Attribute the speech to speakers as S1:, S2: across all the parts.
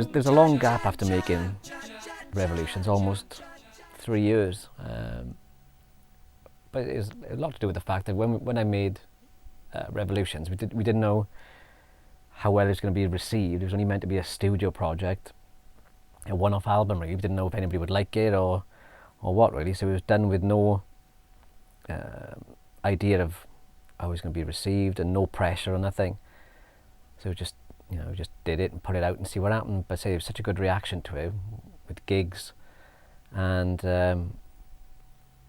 S1: there's a long gap after making Revolutions, almost 3 years. But it's a lot to do with the fact that when I made Revolutions, we didn't know how well it was going to be received. It was only meant to be a studio project, a one-off album really. We didn't know if anybody would like it or what really. So it was done with no idea of how it was going to be received and no pressure or nothing. So just just did it and put it out and see what happened. But say it was such a good reaction to it with gigs and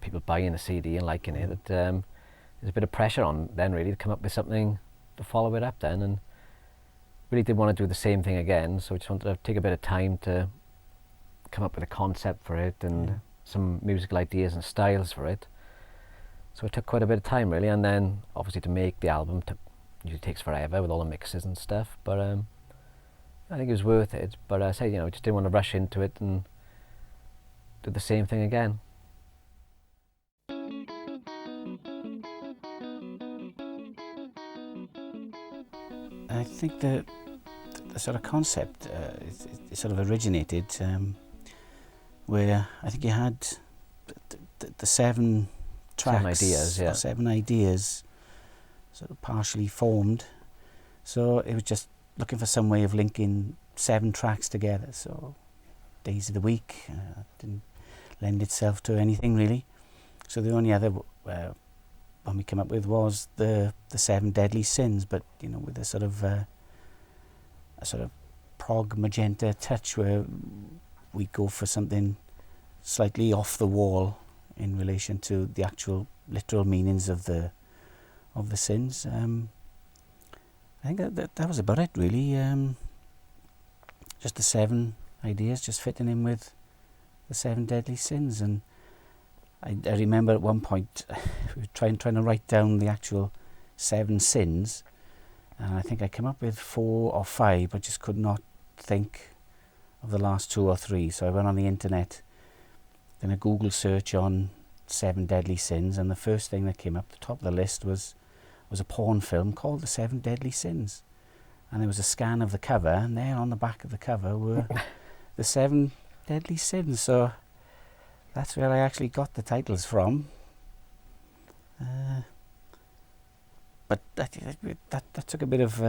S1: people buying the CD and liking it that there's a bit of pressure on then really to come up with something to follow it up then, and really did want to do the same thing again. So I just wanted to take a bit of time to come up with a concept for it and some musical ideas and styles for it. So it took quite a bit of time really, and then obviously to make the album usually takes forever with all the mixes and stuff, but I think it was worth it. But I say, just didn't want to rush into it and do the same thing again.
S2: I think the sort of concept it sort of originated where I think you had the 7 tracks, 7 ideas sort of partially formed. So it was just looking for some way of linking 7 tracks together. So days of the week didn't lend itself to anything really. So the only other one we came up with was the 7 deadly sins, but with a sort of prog magenta touch where we go for something slightly off the wall in relation to the actual literal meanings of the sins. I think that was about it really. Just the 7 ideas, just fitting in with the 7 deadly sins. And I remember at one point we were trying to write down the actual 7 sins, and I think I came up with 4 or 5, but just could not think of the last 2 or 3. So I went on the internet, then a Google search on 7 deadly sins, and the first thing that came up, the top of the list was a porn film called The 7 Deadly Sins. And there was a scan of the cover, and there on the back of the cover were the 7 deadly sins. So that's where I actually got the titles from. But that took a bit of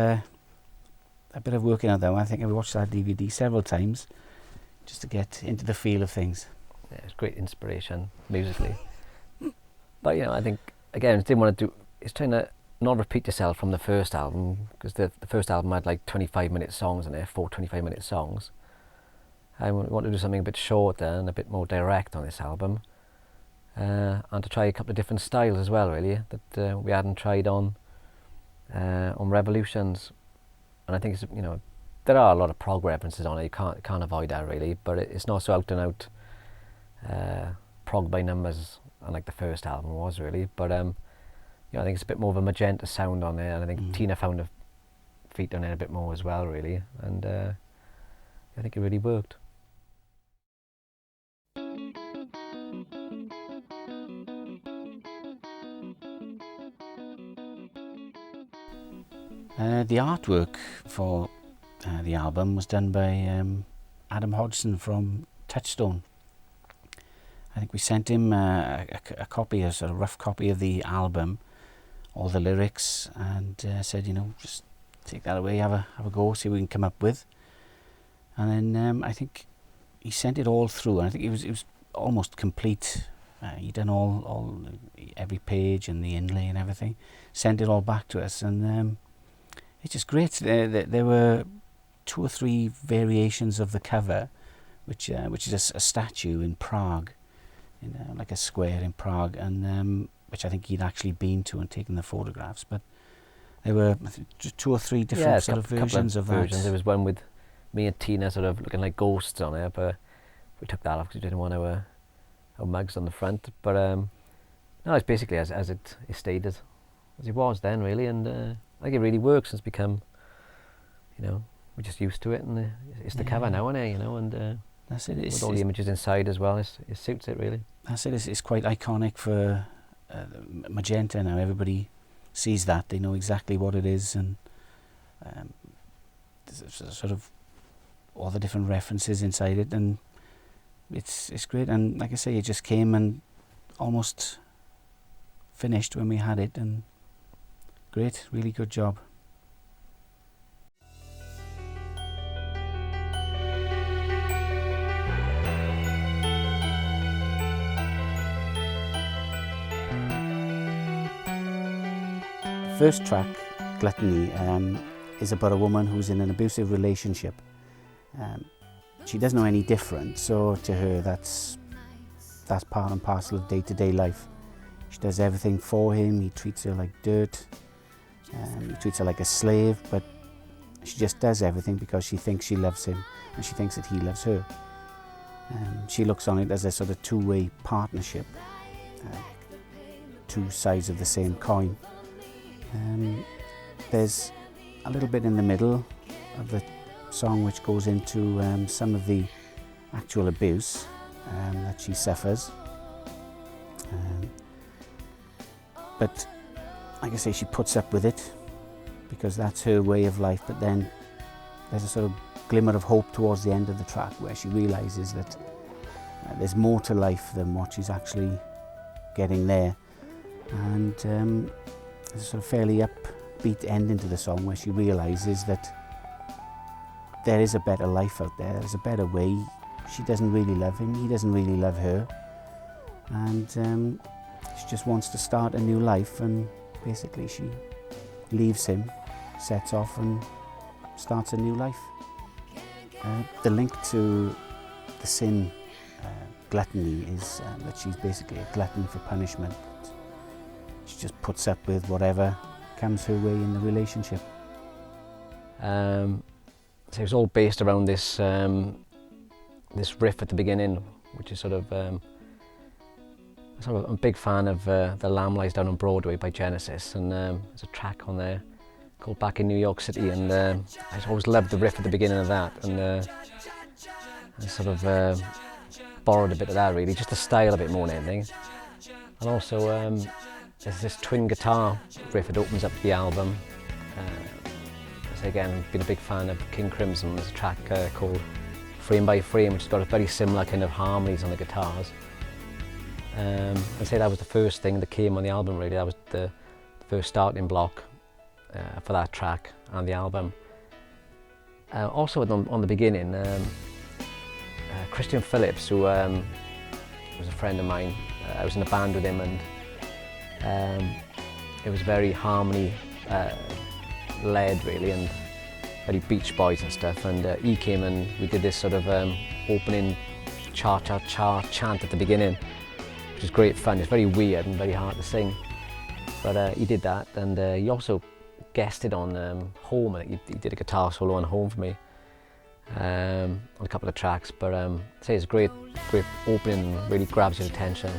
S2: working out though. I think I watched that DVD several times just to get into the feel of things.
S1: Yeah, it's great inspiration musically. But I think again, didn't want to do. It's trying to not repeat yourself from the first album, because the first album had like 25-minute songs in there, 4 25-minute songs. I want to do something a bit shorter and a bit more direct on this album, and to try a couple of different styles as well, really, that we hadn't tried on Revolutions. And I think it's, there are a lot of prog references on it. You can't avoid that really, but it's not so out and out prog by numbers, unlike the first album was really. But I think it's a bit more of a Magenta sound on there, and I think Tina found her feet on it a bit more as well, really, and I think it really worked.
S2: The artwork for the album was done by Adam Hodgson from Touchstone. I think we sent him a copy, a sort of rough copy of the album, all the lyrics, and said, just take that away, have a go, see what we can come up with. And then I think he sent it all through, and I think it was almost complete. He'd done all every page and the inlay and everything, sent it all back to us, and it's just great. There were 2 or 3 variations of the cover, which is a statue in Prague, like a square in Prague, and which I think he'd actually been to and taken the photographs. But there were 2 or 3 different sort of versions of that.
S1: There was one with me and Tina sort of looking like ghosts on it, but we took that off because we didn't want our mugs on the front. But no, it's basically as it stayed as it was then, really, and I think it really works. It's become, we're just used to it, and it's the cover now, isn't it? And
S2: that's it.
S1: With all the images inside as well, it suits it really.
S2: That's it. It's quite iconic for Magenta now. Everybody sees that, they know exactly what it is, and sort of all the different references inside it, and it's great. And like I say, it just came and almost finished when we had it, and great, really good job. First track, Gluttony, is about a woman who's in an abusive relationship. She doesn't know any different, so to her that's part and parcel of day-to-day life. She does everything for him, he treats her like dirt, he treats her like a slave, but she just does everything because she thinks she loves him and she thinks that he loves her. She looks on it as a sort of two-way partnership, two sides of the same coin. There's a little bit in the middle of the song which goes into some of the actual abuse that she suffers. But like I say, she puts up with it because that's her way of life. But then there's a sort of glimmer of hope towards the end of the track where she realises that there's more to life than what she's actually getting there. And there's a sort of fairly upbeat ending to the song where she realises that there is a better life out there, there's a better way. She doesn't really love him, he doesn't really love her, and she just wants to start a new life, and basically she leaves him, sets off and starts a new life. The link to the sin, gluttony, is that she's basically a glutton for punishment. She just puts up with whatever comes her way in the relationship.
S1: So it was all based around this this riff at the beginning, which is I'm a big fan of The Lamb Lies Down on Broadway by Genesis, and there's a track on there called Back in New York City, and I always loved the riff at the beginning of that, and I borrowed a bit of that, really, just the style a bit more than anything. And also there's this twin guitar riff that opens up the album. Again, I've been a big fan of King Crimson. There's a track called Frame by Frame, which has got a very similar kind of harmonies on the guitars. I'd say that was the first thing that came on the album, really. That was the first starting block for that track and the album. Also on the beginning, Christian Phillips, who was a friend of mine, I was in a band with him, and it was very harmony led, really, and very Beach Boys and stuff, and he came and we did this sort of opening cha-cha-cha chant at the beginning, which is great fun. It's very weird and very hard to sing, but he did that, and he also guested on Home. I think he did a guitar solo on Home for me on a couple of tracks, but I'd say it's a great opening, really grabs your attention.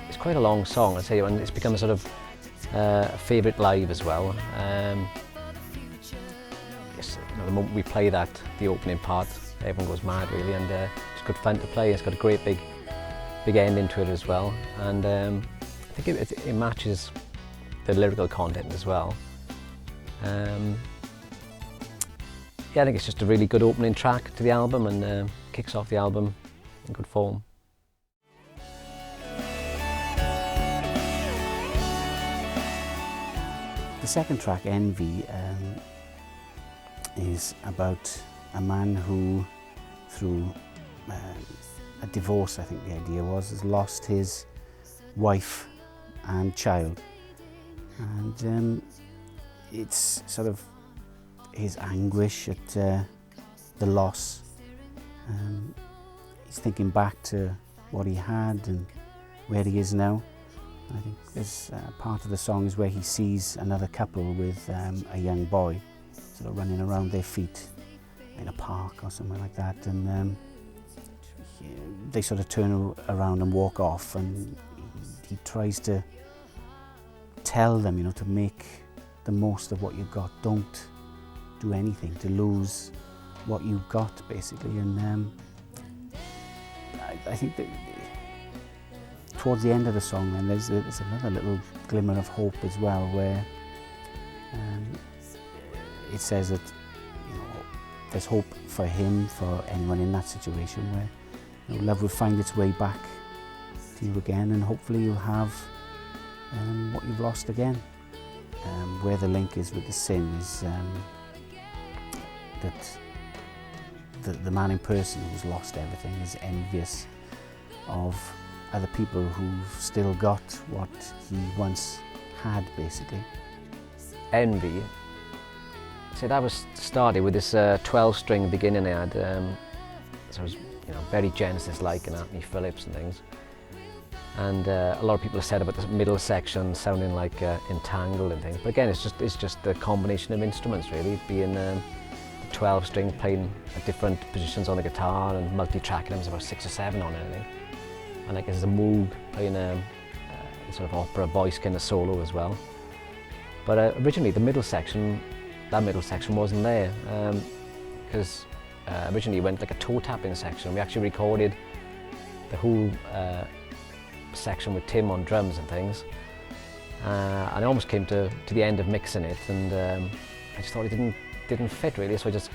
S1: It's quite a long song, I'd say, and it's become a sort of a favourite live as well. The moment we play that, the opening part, everyone goes mad, really, and it's good fun to play. It's got a great big ending to it as well, and I think it matches the lyrical content as well. Yeah, I think it's just a really good opening track to the album, and kicks off the album in good form.
S2: The second track, Envy, is about a man who, through a divorce, I think the idea was, has lost his wife and child. And it's sort of his anguish at the loss. He's thinking back to what he had and where he is now. I think there's part of the song is where he sees another couple with a young boy sort of running around their feet in a park or somewhere like that, and they sort of turn around and walk off, and he tries to tell them, you know, to make the most of what you've got. Don't do anything to lose what you've got, basically. And I think that towards the end of the song, then there's another little glimmer of hope as well, where it says that, you know, there's hope for him, for anyone in that situation, where, you know, love will find its way back to you again, and hopefully you'll have what you've lost again. Where the link is with the sin is that the man in person who's lost everything is envious of other people who've still got what he once had, basically.
S1: Envy. So that was started with this 12-string beginning I had. So it was, you know, very Genesis-like and Anthony Phillips and things. And a lot of people have said about the middle section sounding like entangled and things. But again, it's just the combination of instruments, really, being the 12-string playing at different positions on the guitar and multi-tracking. There's about 6 or 7 on it, I think. And like there's a Moog playing a sort of opera voice kind of solo as well. But originally the middle section, that middle section wasn't there, because originally it went like a toe tapping section. We actually recorded the whole section with Tim on drums and things, and I almost came to the end of mixing it, and I just thought it didn't fit really, so I just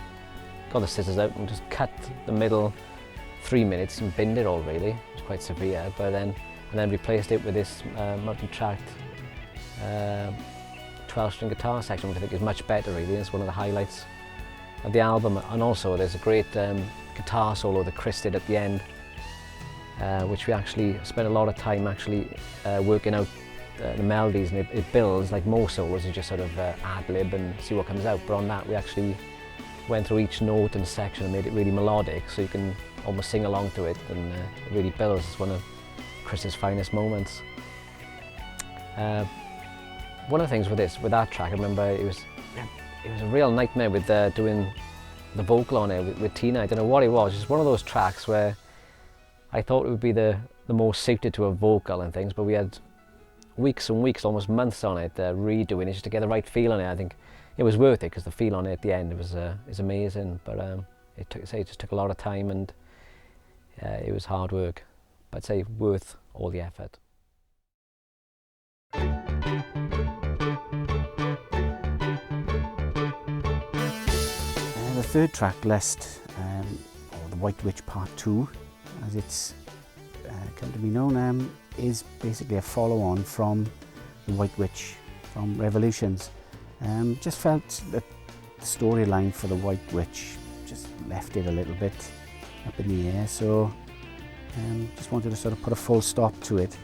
S1: got the scissors out and just cut the middle 3 minutes and binned it all really. It was quite severe, but then replaced it with this multi-tracked 12-string guitar section, which I think is much better really. It's one of the highlights of the album, and also there's a great guitar solo that Chris did at the end, which we actually spent a lot of time actually working out the melodies, and it builds like most solos. You just sort of ad-lib and see what comes out, but on that we actually went through each note and section and made it really melodic, so you can almost sing along to it, and it really builds. It's one of Chris's finest moments. One of the things with that track, I remember it was a real nightmare with doing the vocal on it with Tina. I don't know what it was. It's one of those tracks where I thought it would be the most suited to a vocal and things, but we had weeks and weeks, almost months on it, redoing it just to get the right feel on it. I think it was worth it because the feel on it at the end is amazing. But it just took a lot of time, and it was hard work. But I'd say worth all the effort.
S2: The third track, Lest, or The White Witch Part 2, as it's come to be known, is basically a follow-on from The White Witch from Revolutions. Just felt that the storyline for The White Witch just left it a little bit up in the air, so just wanted to sort of put a full stop to it,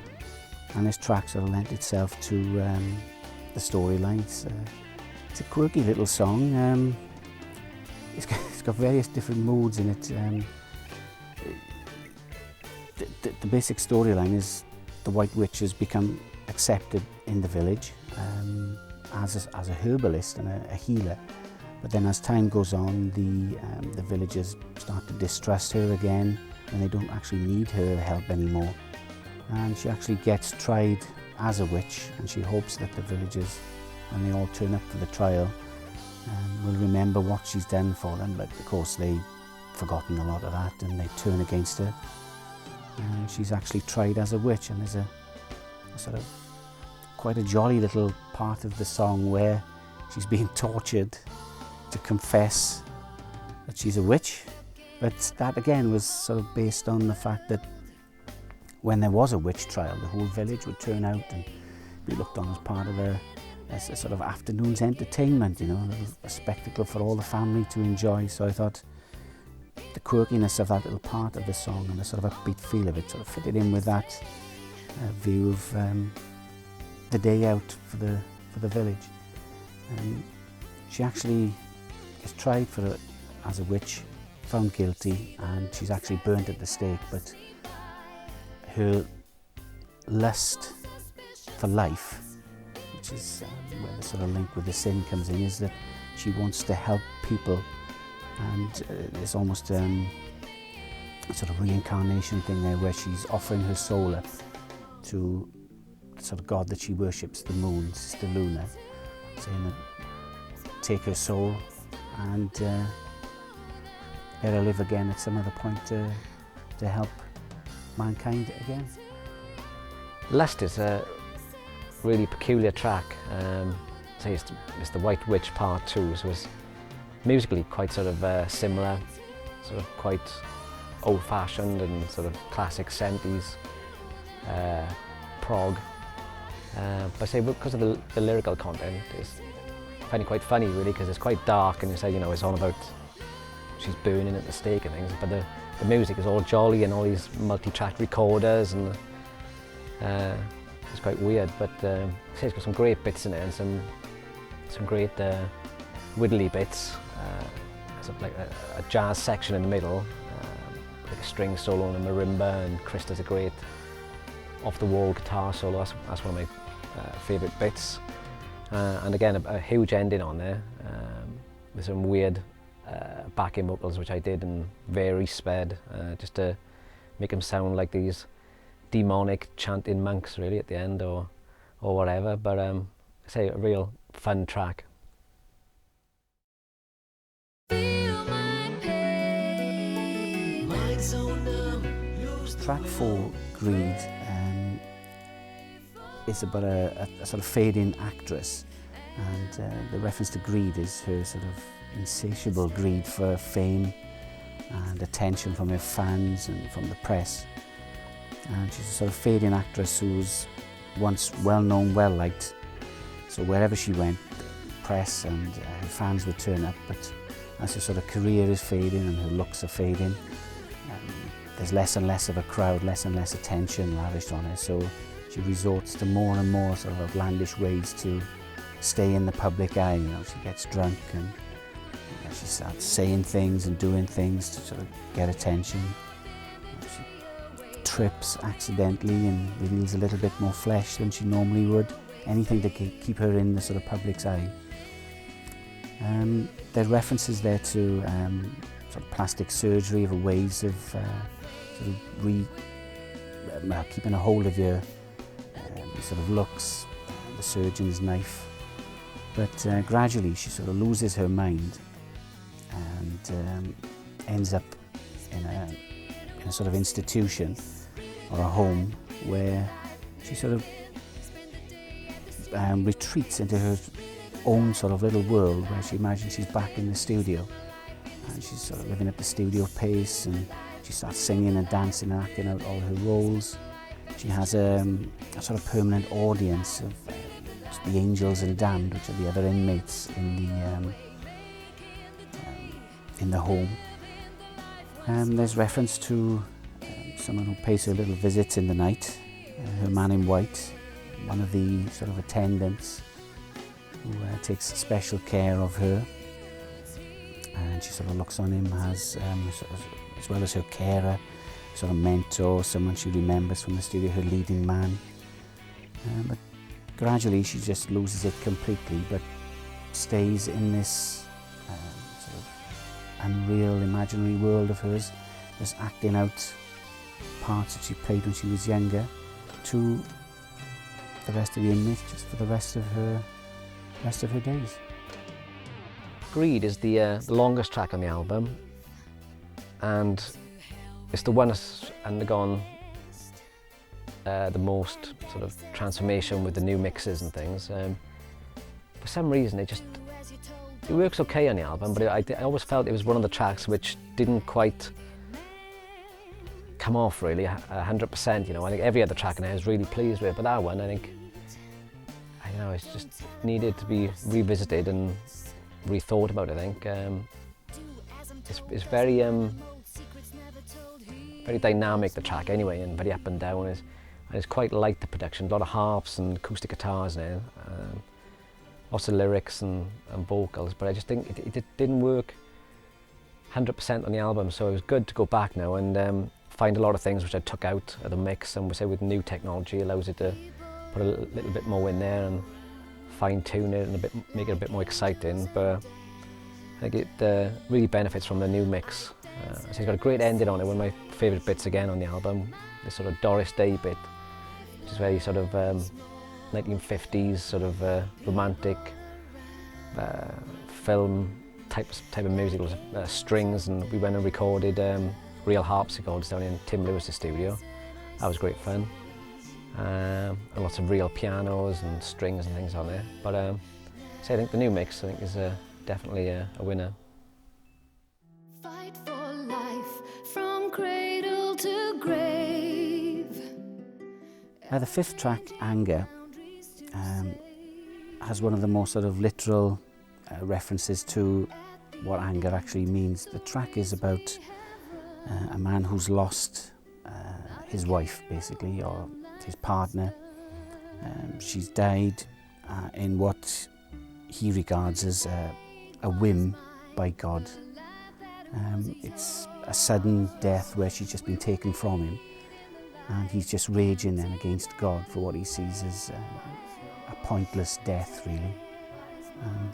S2: and this track sort of lent itself to the storylines. It's a quirky little song. It's got various different moods in it. The basic storyline is the White Witch has become accepted in the village as a herbalist and a healer. But then as time goes on, the villagers start to distrust her again, and they don't actually need her help anymore. And she actually gets tried as a witch, and she hopes that the villagers, when they all turn up for the trial, will remember what she's done for them. But of course they've forgotten a lot of that, and they turn against her. And she's actually tried as a witch, and there's a sort of quite a jolly little part of the song where she's being tortured to confess that she's a witch. But that again was sort of based on the fact that when there was a witch trial, the whole village would turn out and be looked on as part of a sort of afternoon's entertainment, you know, a spectacle for all the family to enjoy. So I thought the quirkiness of that little part of the song and the sort of upbeat feel of it sort of fitted in with that view of the day out for the village. She actually is tried as a witch, found guilty, and she's actually burnt at the stake. But her lust for life, which is where the sort of link with the sin comes in, is that she wants to help people, and there's almost a sort of reincarnation thing there where she's offering her soul up to the sort of god that she worships, the moon, Sister Luna, saying that take her soul and let her live again at some other point to help mankind again.
S1: Lest is a really peculiar track. Say it's the White Witch Part 2, so musically quite sort of similar, sort of quite old-fashioned and sort of classic 70s prog. But say because of the lyrical content, I find it quite funny really, because it's quite dark, and you say, you know, it's all about she's burning at the stake and things, but the music is all jolly and all these multi-track recorders, and it's quite weird, but say it's got some great bits in it, and some great widdly bits. There's like a jazz section in the middle, like a string solo and a marimba, and Chris does a great off-the-wall guitar solo. That's one of my favourite bits. And again, a huge ending on there, with some weird backing vocals which I did and very sped, just to make them sound like these demonic chanting monks really at the end, or whatever. But I say a real fun track.
S2: Track 4, Greed, is about a sort of fading actress, and the reference to greed is her sort of insatiable greed for fame and attention from her fans and from the press. And she's a sort of fading actress who was once well known, well liked, so wherever she went, press and her fans would turn up. But as her sort of career is fading and her looks are fading, there's less and less of a crowd, less and less attention lavished on her, so she resorts to more and more sort of outlandish ways to stay in the public eye. You know, she gets drunk and she starts saying things and doing things to sort of get attention. She trips accidentally and reveals a little bit more flesh than she normally would. Anything to keep her in the sort of public's eye. There are references there to sort of plastic surgery, of ways of sort of keeping a hold of your sort of looks, the surgeon's knife. But gradually she sort of loses her mind and ends up in a sort of institution or a home where she sort of retreats into her own sort of little world, where she imagines she's back in the studio, and she's sort of living at the studio pace, and she starts singing and dancing and acting out all her roles. She has a sort of permanent audience of the angels and damned, which are the other inmates in the home. There's reference to someone who pays her little visits in the night, her man in white, one of the sort of attendants who takes special care of her, and she sort of looks on him as well as her carer, sort of mentor, someone she remembers from the studio, her leading man. But gradually she just loses it completely, but stays in this sort of unreal imaginary world of hers, just acting out parts that she played when she was younger to the rest of the inmates, just for the rest of her days.
S1: Greed is the longest track on the album, and it's the one that's undergone the most sort of transformation with the new mixes and things. For some reason it works okay on the album, but I always felt it was one of the tracks which didn't quite come off really 100%. You know, I think every other track in it I was really pleased with, but that one, I think, I don't know, it's just needed to be revisited and rethought about. I think it's very very dynamic, the track anyway, and very up and down. And it's quite light, the production, a lot of harps and acoustic guitars in it, lots of lyrics and vocals, but I just think it didn't work 100% on the album, so it was good to go back now and find a lot of things which I took out of the mix, and we say with new technology allows it to put a little bit more in there and fine-tune it and make it a bit more exciting. But I think it really benefits from the new mix. So it's got a great ending on it, one of my favourite bits again on the album, this sort of Doris Day bit, which is very sort of 1950s sort of romantic film type of music, strings, and we went and recorded real harpsichords down in Tim Lewis's studio. That was great fun, and lots of real pianos and strings and things on there. But so I think the new mix, I think, is definitely a winner.
S2: The fifth track, Anger, has one of the more sort of literal references to what anger actually means. The track is about a man who's lost his wife, basically, or his partner. She's died in what he regards as a whim by God. It's a sudden death where she's just been taken from him, and he's just raging then against God for what he sees as a pointless death, really.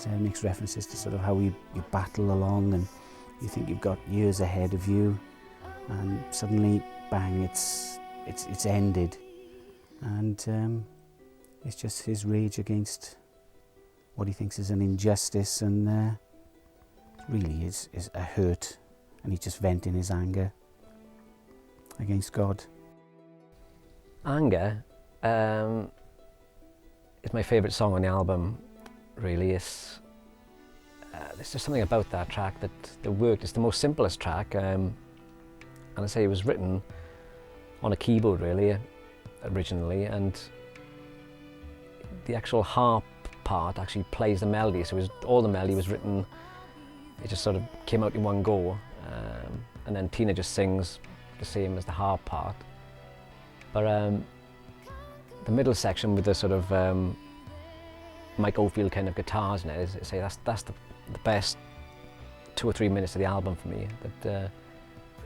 S2: And makes references to sort of how you battle along, and you think you've got years ahead of you, and suddenly, bang, it's ended. And it's just his rage against what he thinks is an injustice, and really is a hurt, and he's just venting his anger against God.
S1: Anger is my favourite song on the album, really. There's just something about that track that worked. It's the most simplest track, and I say it was written on a keyboard, really, originally, and the actual harp part actually plays the melody, so all the melody was written, it just sort of came out in one go, and then Tina just sings the same as the harp part. But the middle section with the sort of Mike Oldfield kind of guitars in it, that's the best 2 or 3 minutes of the album for me.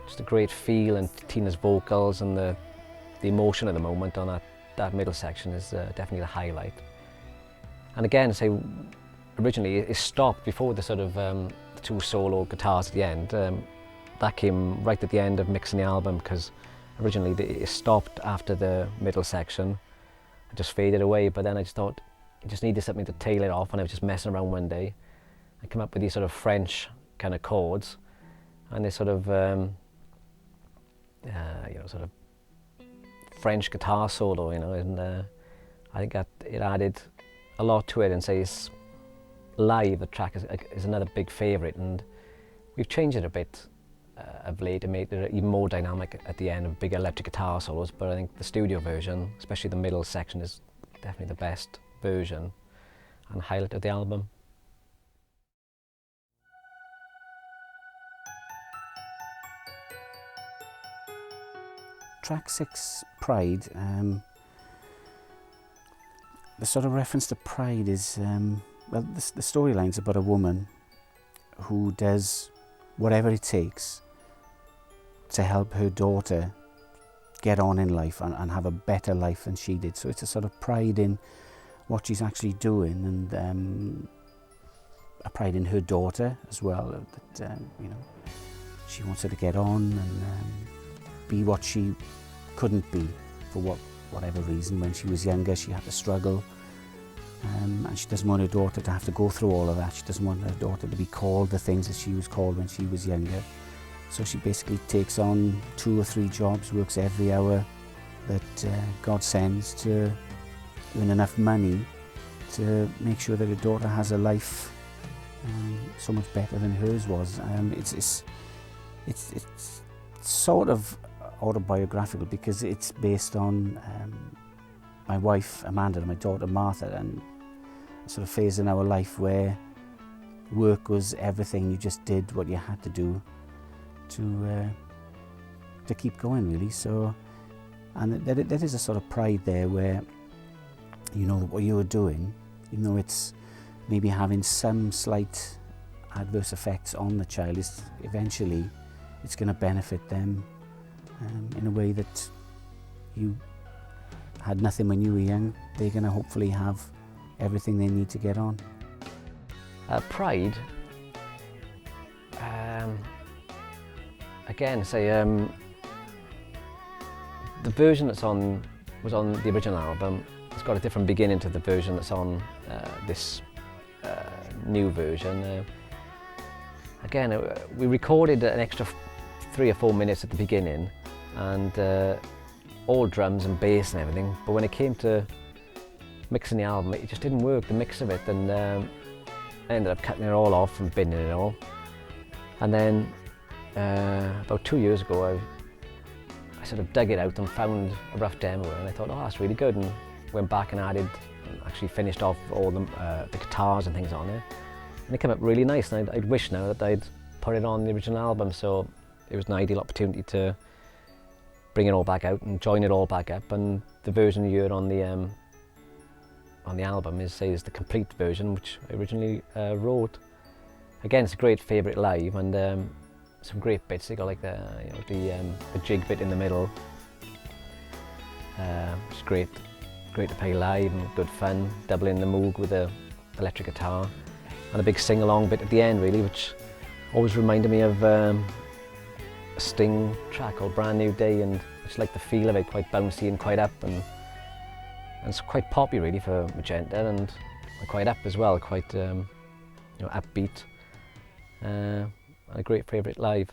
S1: Just a great feel, and Tina's vocals and the emotion at the moment on that middle section is definitely the highlight. And again, originally it stopped before the sort of the 2 solo guitars at the end. That came right at the end of mixing the album, because originally it stopped after the middle section. It just faded away, but then I just thought I just needed something to tail it off, and I was just messing around one day. I came up with these sort of French kind of chords, and this sort of sort of French guitar solo, and I think that it added a lot to it. And it's live, the track is another big favourite, and we've changed it a bit of late to make it even more dynamic at the end, of big electric guitar solos. But I think the studio version, especially the middle section, is definitely the best version and highlight of the album.
S2: Track 6, Pride, the sort of reference to pride is, well, the storyline's about a woman who does whatever it takes to help her daughter get on in life and have a better life than she did. So it's a sort of pride in what she's actually doing, and a pride in her daughter as well, that she wants her to get on and be what she couldn't be for whatever reason. When she was younger, she had to struggle, and she doesn't want her daughter to have to go through all of that. She doesn't want her daughter to be called the things that she was called when she was younger. So she basically takes on 2 or 3 jobs, works every hour that God sends to earn enough money to make sure that her daughter has a life so much better than hers was. It's sort of autobiographical, because it's based on my wife Amanda and my daughter Martha, and a sort of phase in our life where work was everything. You just did what you had to do to keep going, really. So, and there is a sort of pride there where what you were doing, even though it's maybe having some slight adverse effects on the child, is eventually it's going to benefit them in a way that you had nothing when you were young. They're going to hopefully have everything they need to get on.
S1: Pride, again, the version was on the original album. It's got a different beginning to the version that's on this new version. Again, we recorded an extra 3 or 4 minutes at the beginning, and all drums and bass and everything, but when it came to mixing the album, it just didn't work, the mix of it, and I ended up cutting it all off and binning it all. And then about 2 years ago, I sort of dug it out and found a rough demo, and I thought, oh, that's really good, and went back and added, and actually finished off all the guitars and things on it, and it came up really nice. And I'd wish now that I'd put it on the original album, so it was an ideal opportunity to bring it all back out and join it all back up. And the version you hear on the album is the complete version, which I originally wrote. Again, it's a great favourite live, and some great bits. They got like the jig bit in the middle. It's great to play live and good fun. Doubling the Moog with the electric guitar, and a big sing-along bit at the end, really, which always reminded me of a Sting track called Brand New Day, and I just like the feel of it, quite bouncy and quite up, and it's quite poppy really for Magenta, and quite up as well, quite upbeat, and a great favourite live.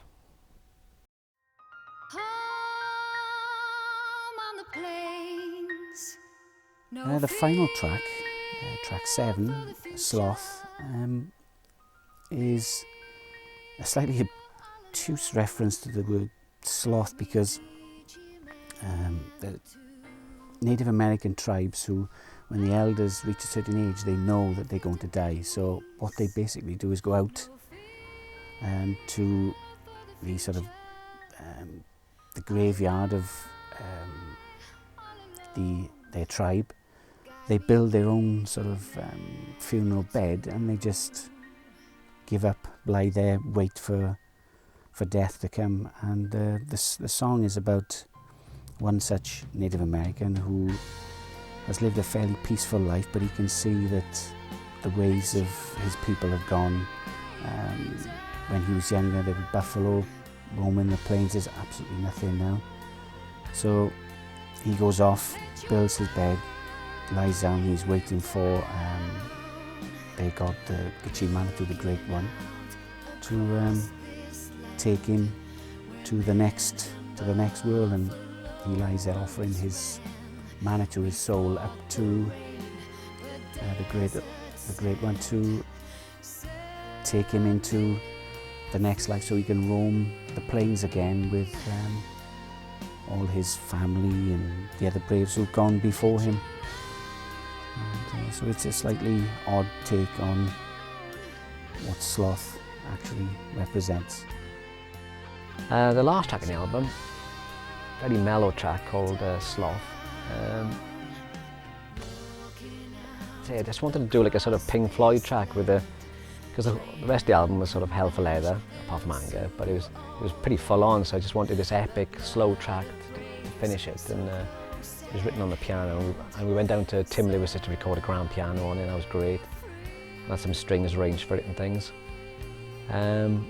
S2: The final track, track 7, Sloth, is a slightly obtuse reference to the word sloth, because the Native American tribes, who, when the elders reach a certain age, they know that they're going to die. So what they basically do is go out to the sort of the graveyard of their tribe. They build their own sort of funeral bed, and they just give up, lie there, wait for death to come. And the song is about one such Native American who has lived a fairly peaceful life, but he can see that the ways of his people have gone. When he was younger, there was buffalo roaming the plains. There's absolutely nothing now. So he goes off, builds his bed, lies down. He's waiting for their god, the Manitou, the Great One, to take him to the next world, and he lies there offering his Manitou, his soul, up to the Great One to take him into the next life, so he can roam the plains again with all his family and the other braves who've gone before him. And, so it's a slightly odd take on what sloth actually represents.
S1: The last track in the album, very mellow track called Sloth. So I just wanted to do like a sort of Pink Floyd track with because the rest of the album was sort of hell for leather, apart from Anger, but it was pretty full on, so I just wanted this epic, slow track to finish it. And it was written on the piano, and we went down to Tim Lewis to record a grand piano on it, and that was great. And had some strings arranged for it and things. And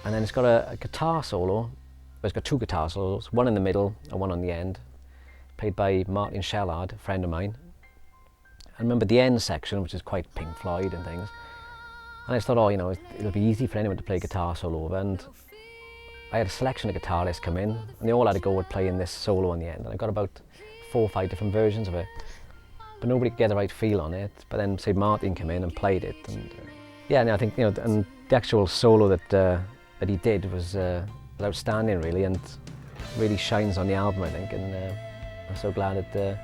S1: then it's got a guitar solo. Well, it's got two guitar solos, one in the middle and one on the end, played by Martin Shellard, a friend of mine. I remember the end section, which is quite Pink Floyd and things. And I just thought, oh, it'll be easy for anyone to play guitar solo over. And I had a selection of guitarists come in, and they all had a go at playing this solo on the end. And I got about 4 or 5 different versions of it, but nobody could get the right feel on it. But then, say, Martin came in and played it, and I think and the actual solo that he did was outstanding, really, and really shines on the album, I think. And I'm so glad that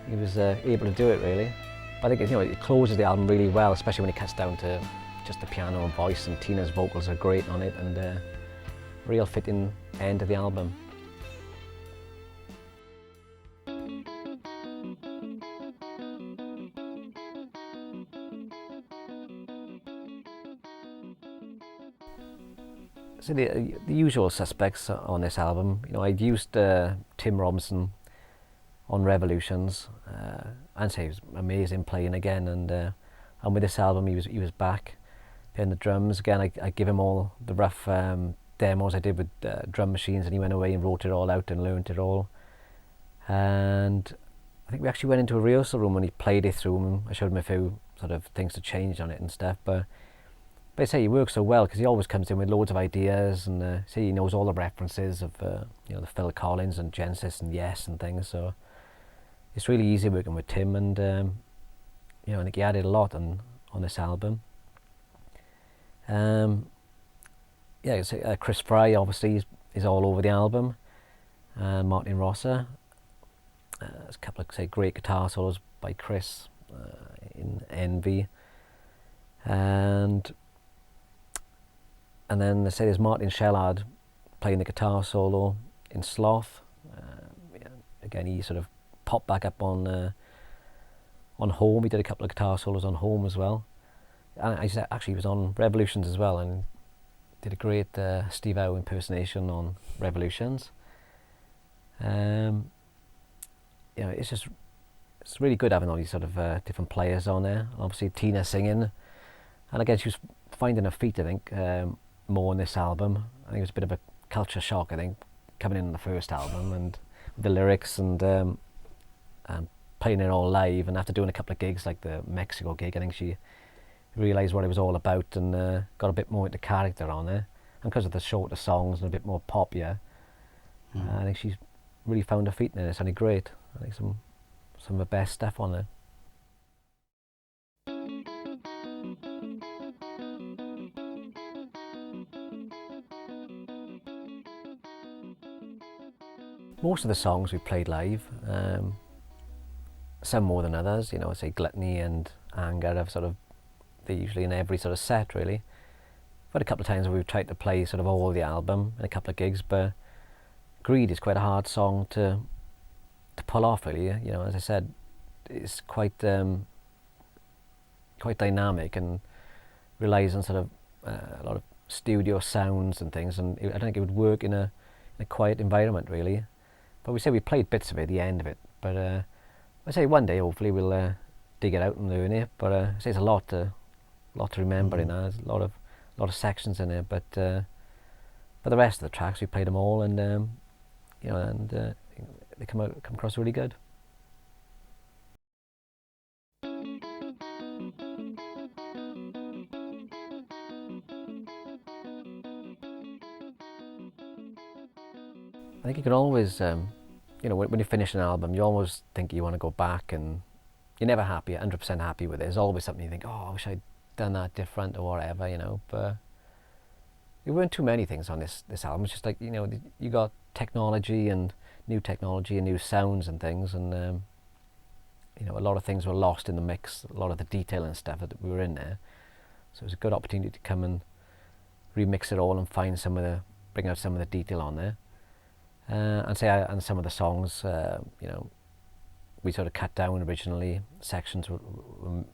S1: he was able to do it, really. But I think it closes the album really well, especially when it cuts down to just the piano and voice, and Tina's vocals are great on it, and real fitting end of the album. So the usual suspects on this album, I'd used Tim Robinson on Revolutions, and say he was amazing playing again, and with this album he was back playing the drums again. I give him all the rough demos I did with drum machines, and he went away and wrote it all out and learnt it all. And I think we actually went into a rehearsal room when he played it through, and I showed him a few sort of things to change on it and stuff. But I say he works so well because he always comes in with loads of ideas, and say he knows all the references of the Phil Collins and Genesis and Yes and things. So it's really easy working with Tim, and I think he added a lot on this album. Chris Fry obviously is all over the album. Martin Rosser. There's a couple of, say, great guitar solos by Chris in Envy, and then they say there's Martin Shellard playing the guitar solo in Sloth. Yeah, again, he sort of popped back up on Home. He did a couple of guitar solos on Home as well, and actually he was on Revolutions as well, and did a great Steve Howe impersonation on Revolutions. You know, it's really good having all these sort of different players on there. And obviously Tina singing, and again she was finding her feet, I think, more on this album. I think it was a bit of a culture shock, I think, coming in on the first album and with the lyrics and playing it all live, and after doing a couple of gigs like the Mexico gig, I think she realised what it was all about and got a bit more into character on there. And because of the shorter songs and a bit more popular, I think she's really found her feet in it. It sounded great. I think some of the best stuff on there. Most of the songs we played live, some more than others. You know, say Gluttony and Anger have sort of, they're usually in every sort of set really. But a couple of times we've tried to play sort of all the album in a couple of gigs, but Greed is quite a hard song to pull off really. You know, as I said, it's quite dynamic and relies on sort of a lot of studio sounds and things, and I don't think it would work in a quiet environment really. But we say we played bits of it at the end of it, but I say one day hopefully we'll dig it out and learn it. But I say it's a lot to remember in there. There's a lot of sections in it, but the rest of the tracks we played them all, and you know, and they come across really good. I think you can always, you know, when you finish an album, you always think you want to go back, and you're never happy, 100% happy with it. There's always something you think, oh, I wish I'd done that different or whatever, you know. But there weren't too many things on this album. It's just like, you know, you got technology and new sounds and things, and you know, a lot of things were lost in the mix, a lot of the detail and stuff that we were in there. So it was a good opportunity to come and remix it all and bring out some of the detail on there. And some of the songs, you know, we sort of cut down originally. Sections were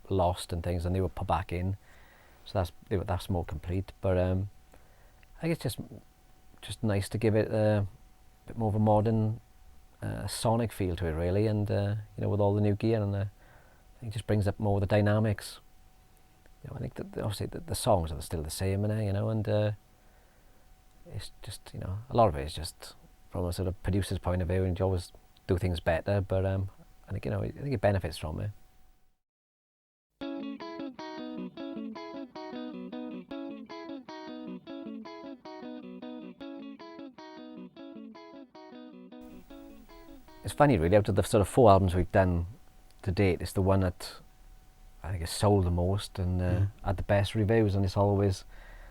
S1: lost and things, and they were put back in. So that's more complete. But I think it's just nice to give it a bit more of a modern sonic feel to it, really. And you know, with all the new gear, and I think it just brings up more of the dynamics. You know, I think that obviously the songs are still the same in there, you know, and it's just, you know, a lot of it is just from a sort of producer's point of view, and you always do things better, but I think, you know, I think it benefits from it. It's funny really, out of the sort of 4 albums we've done to date, it's the one that I think has sold the most and had the best reviews, and it's always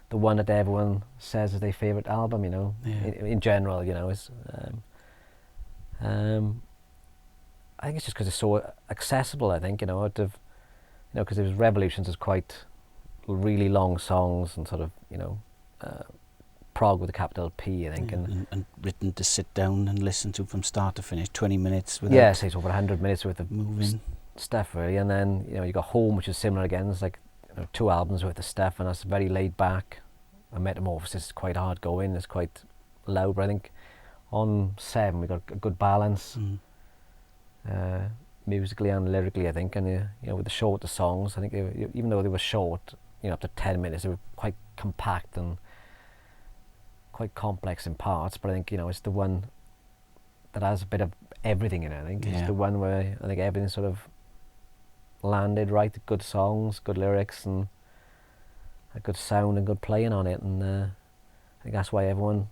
S1: the one that everyone says is their favourite album, you know, in general, you know. It's, I think it's just because it's so accessible, I think, you know, out of, you know, because there's Revolutions is quite really long songs and sort of, you know, prog with a capital P, I think.
S2: And written to sit down and listen to from start to finish, 20 minutes without...
S1: so it's over 100 minutes worth of
S2: moving
S1: stuff, really. And then, you know, you got Home, which is similar again. It's like, you know, 2 albums worth of stuff, and that's very laid back. And Metamorphosis is quite hard going, it's quite loud, but I think on 7 we got a good balance, musically and lyrically, I think. And you know, with the shorter songs, I think even though they were short, you know, up to 10 minutes, they were quite compact and quite complex in parts. But I think, you know, it's the one that has a bit of everything in it. I think it's the one where I think everything sort of landed right. Good songs, good lyrics, and a good sound and good playing on it, and I think that's why everyone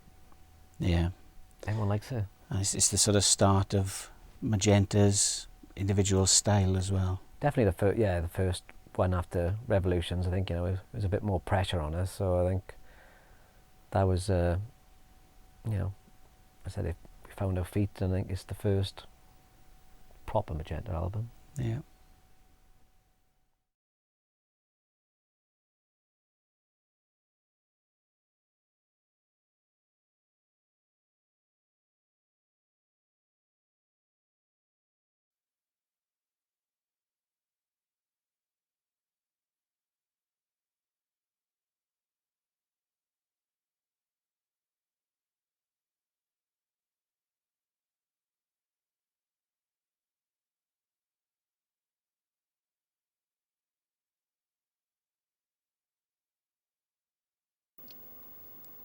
S1: likes it.
S2: And it's the sort of start of Magenta's individual style as well.
S1: Definitely the first one after Revolutions. I think, you know, it was a bit more pressure on us, so I think that was you know, I said if we found our feet, and I think it's the first proper Magenta album.
S2: Yeah.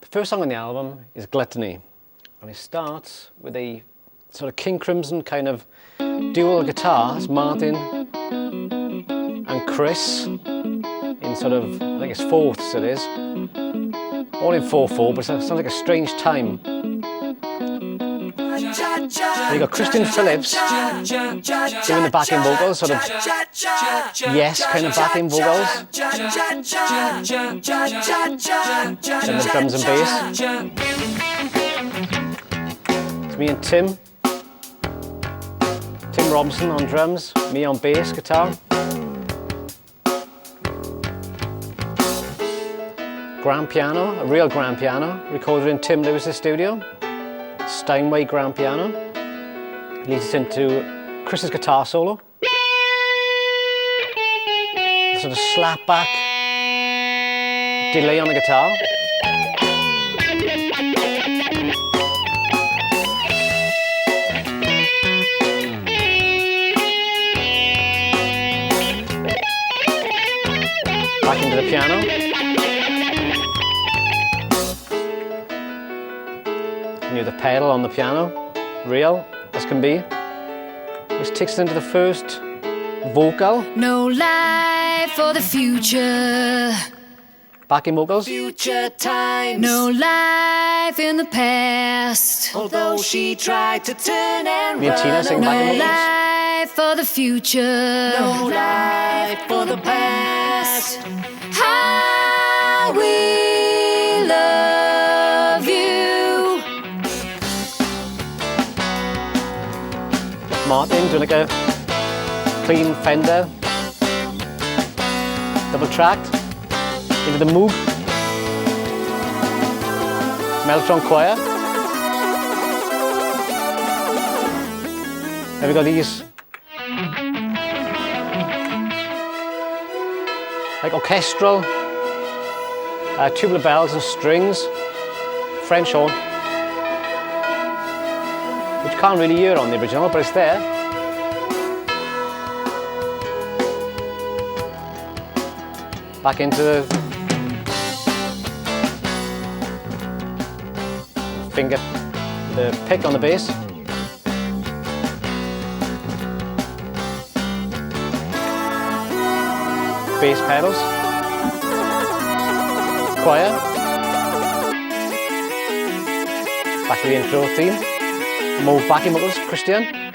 S1: The first song on the album is Gluttony, and it starts with a sort of King Crimson kind of dual guitars, Martin and Chris, in sort of, I think it's fourths it is, all in 4/4, but it sounds like a strange time. And you got Christian Phillips doing the backing vocals, sort of yes kind of backing vocals, and the drums and bass. It's me and Tim Robinson on drums, me on bass guitar. Grand piano, a real grand piano, recorded in Tim Lewis's studio. Steinway grand piano. Leads us into Chris's guitar solo. Sort of slap back delay on the guitar. Back into the piano. Near the pedal on the piano, real as can be, which takes us into the first vocal.
S3: No life for the future.
S1: Backing vocals.
S3: Future times. No life in the past. Although she tried to turn and
S1: Me and Tina sing backing
S3: no
S1: vocals.
S3: life for the future. No life for the past. How we love you.
S1: Martin doing like a clean Fender, double tracked, into the Moog, Mellotron choir. Then we got these like orchestral, tubular bells and strings, French horn, which you can't really hear on the original, but it's there. Back into the finger, the pick on the bass. Bass pedals. Choir. Back to the intro theme. More backing vocals, Christian.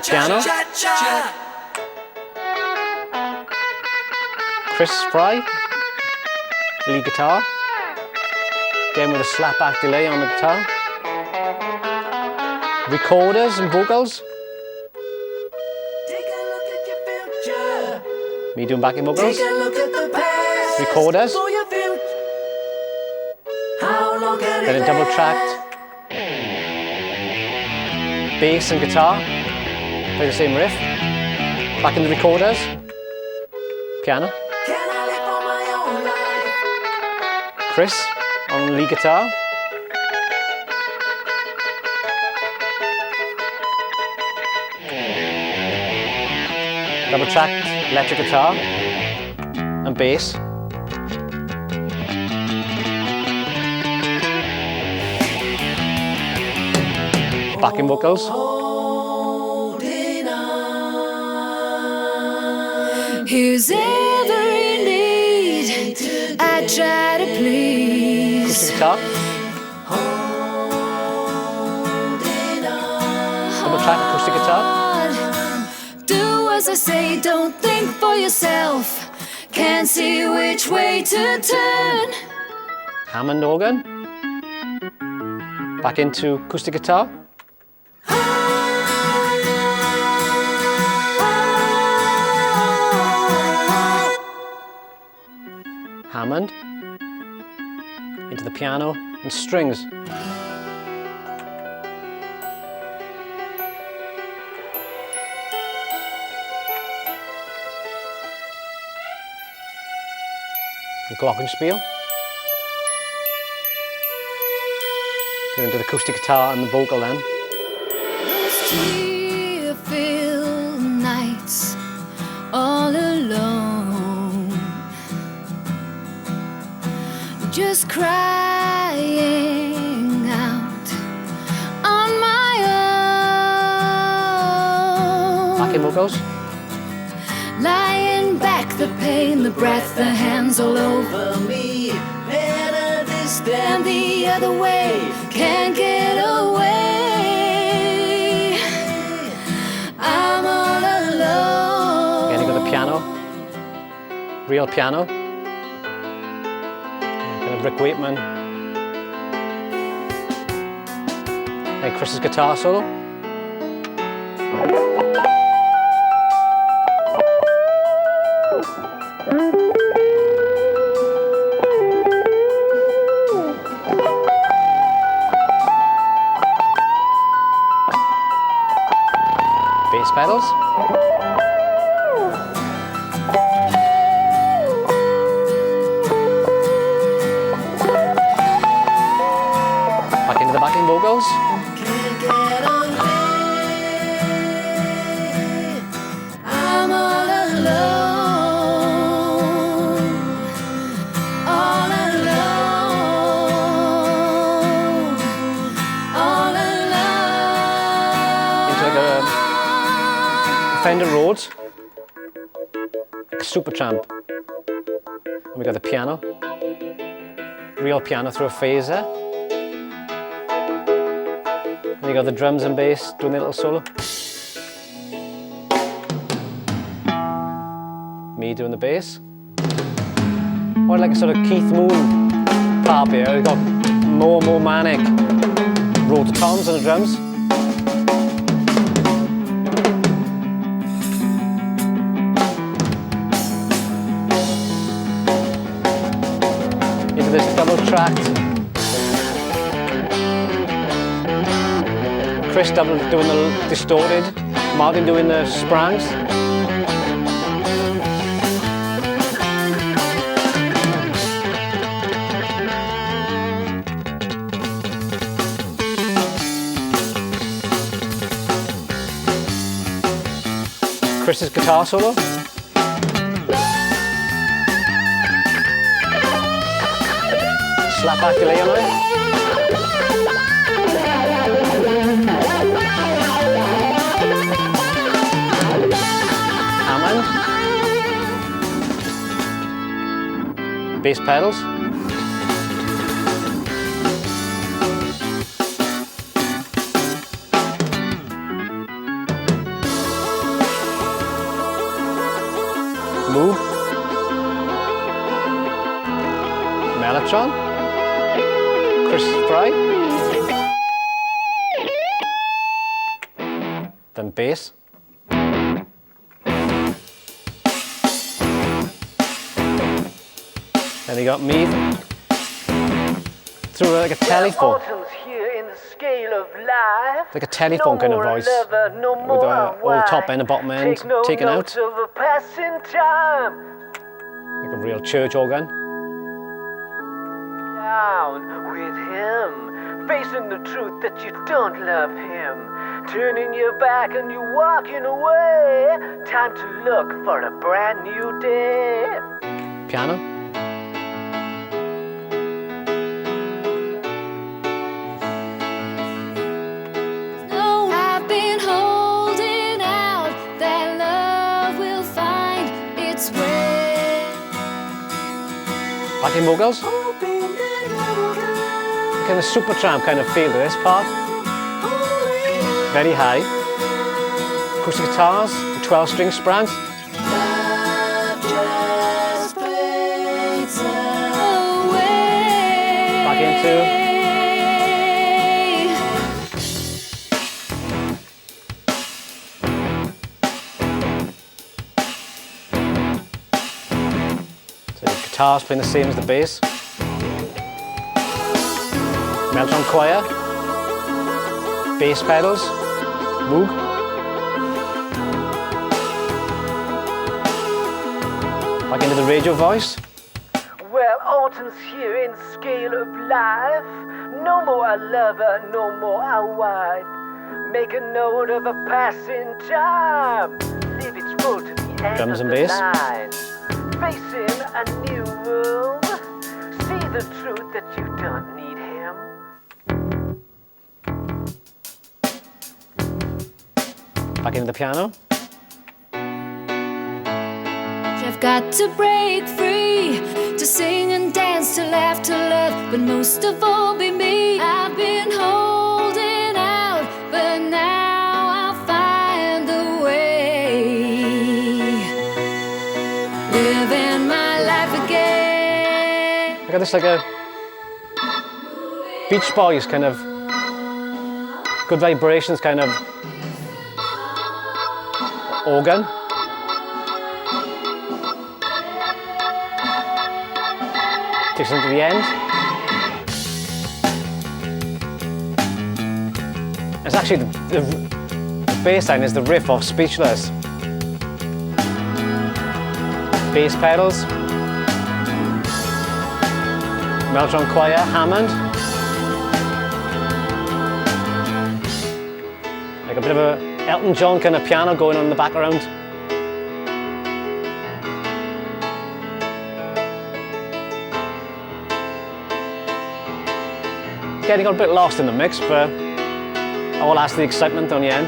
S1: Piano. Chris Fry, lead guitar. Again with a slapback delay on the guitar. Recorders and vocals. Me doing backing vocals. Recorders. Then a double tracked bass and guitar. Play the same riff. Back in the recorders. Piano. Chris on lead guitar. Double tracked electric guitar and bass. Backing vocals.
S3: Here's every need I try to please.
S1: Acoustic guitar. Double track acoustic guitar.
S3: Do as I say, don't think for yourself. Can't see which way to turn.
S1: Hammond organ. Back into acoustic guitar. Hammond. Into the piano and strings. Glockenspiel. Go into the acoustic guitar and the vocal then.
S3: Those tear-filled nights, all alone, just crying out on my own.
S1: Backing vocals.
S3: Lying back, the pain, the breath, the hands all over me. Better this than the other way. Can't get away. I'm all alone.
S1: Again, you got the piano. Real piano. Kind of Rick Wakeman. And Chris's guitar solo. Bass pedals. Back into the backing vocals.
S3: Can't get away. I'm all alone. All alone. All alone.
S1: Into like a Fender Rhodes. Like a Supertramp. And we got the piano. Real piano through a phaser. And you got the drums and bass doing a little solo. Me doing the bass. Or like a sort of Keith Moon pop here. We've got more manic rototoms on the drums. Into this double tracked. Chris doing the distorted, Martin doing the sprangs. Chris's guitar solo. Slap back delay on it. Hammond. Bass pedals. Move. Mellotron. Chris Fry. Then bass. Then you got me through like a telephone. Like a telephone kind of voice. With the old top end and bottom end taken out. Like a real church organ.
S4: Down with him, facing the truth that you don't love him, turning your back and you're walking away. Time to look for a brand new day.
S1: Piano.
S3: No, I've been holding out that love will find its way.
S1: Backing vocals. Kind of Supertramp kind of feel to this part. Very high. Acoustic guitars, 12-string sprangs.
S3: Love just fades away.
S1: So the guitar's playing the same as the bass. Mellotron choir, bass pedals, Moog. Back into the radio voice.
S4: Well, autumn's here in scale of life. No more a lover, no more a wife. Make a note of a passing time. Leave its road to the end
S1: Drums
S4: of
S1: and
S4: the
S1: bass.
S4: line. Facing a new world. See the truth that you don't need him.
S1: Back into the piano.
S3: I've got to break free, to sing and dance, to laugh, to love, but most of all be me. I've been holding out, but now I'll find the way, living my life again.
S1: I got this like a Beach Boys kind of good vibrations kind of organ. Takes them to the end. It's actually the bass line is the riff of Speechless. Bass pedals. Mellotron choir, Hammond. Like a bit of a Elton John kind of piano going on in the background. Again, you got a bit lost in the mix, but all adds to the excitement on the end.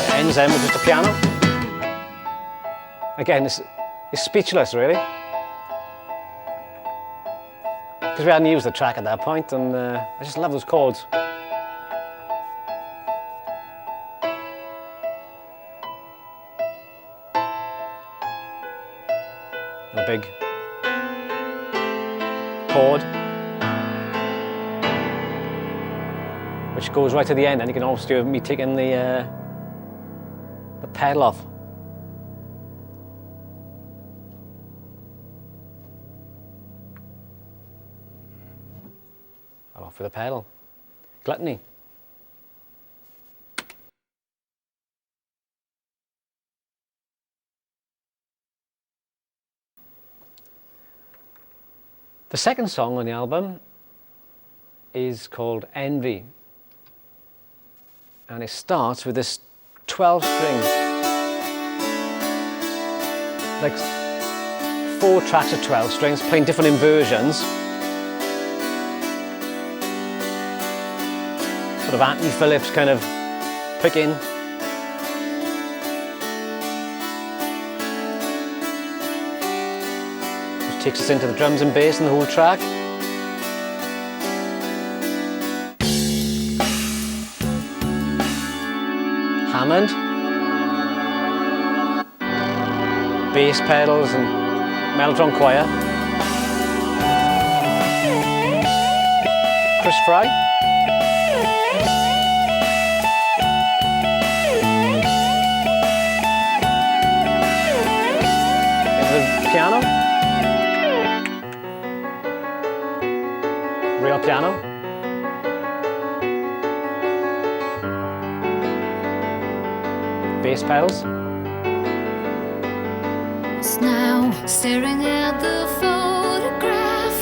S1: It ends then with just a piano. Again, it's speechless, really. Because we hadn't used the track at that point, and I just love those chords. A big chord, which goes right to the end, and you can also do me taking the pedal off. I'm off with the pedal. Gluttony. The second song on the album is called Envy, and it starts with this 12-string, like 4 tracks of 12 strings playing different inversions, sort of Anthony Phillips kind of picking. Takes us into the drums and bass and the whole track. Hammond, bass pedals and Mellotron choir. Chris Fry. Into the piano. Real piano. Bass pedals.
S3: Now staring at the photograph,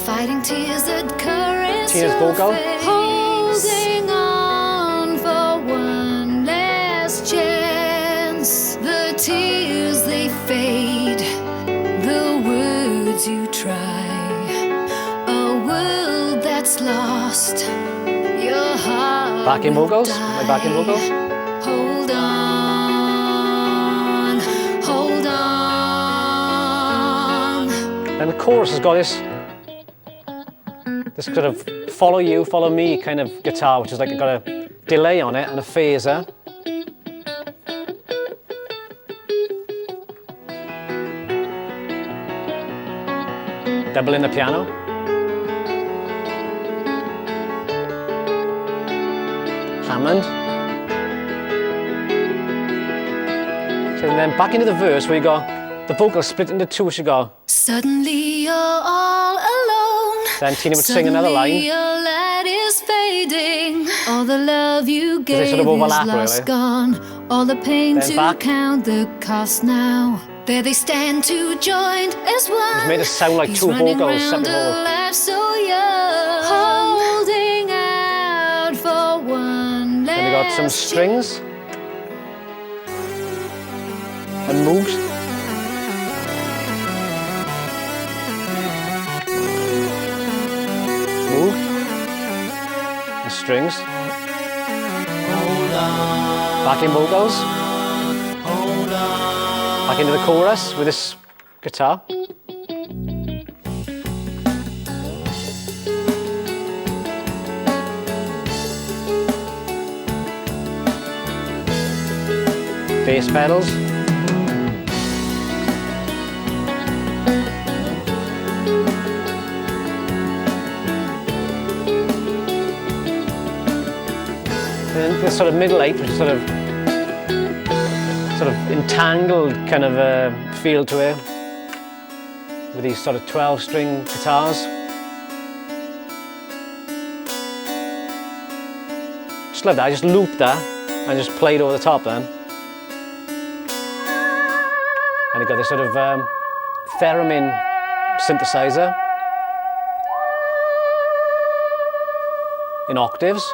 S3: fighting tears that caress
S1: Tina's
S3: your
S1: vocal.
S3: face, holding on for one last chance. The tears they fade, the words you try, a world that's lost, your heart
S1: Backing
S3: will
S1: vocals.
S3: die.
S1: My backing vocals.
S3: Hold on, hold on.
S1: And the chorus has got this sort of follow you, follow me kind of guitar, which is like got a delay on it and a phaser. Double in the piano. Hammond. So then back into the verse where you got the vocal split into two, so you go.
S3: Suddenly you're all alone.
S1: Then Tina would sing another line.
S3: Suddenly your light is fading. All the love you gave
S1: sort of overlap,
S3: is lost,
S1: really.
S3: gone. All the pain
S1: Then
S3: to
S1: back.
S3: count the cost now. There they stand to join as one.
S1: It's made it sound like
S3: He's
S1: two
S3: running
S1: vocals,
S3: round
S1: something
S3: a
S1: more.
S3: life so young. Holding out for one last
S1: Then we got some strings and moves. Move and strings. Backing vocals. Back into the chorus with this guitar. Bass pedals. And this sort of middle eight, which is sort of entangled kind of feel to it, with these sort of 12-string guitars. Just like that, I just looped that and just played over the top then. And you've got this sort of theremin synthesizer in octaves.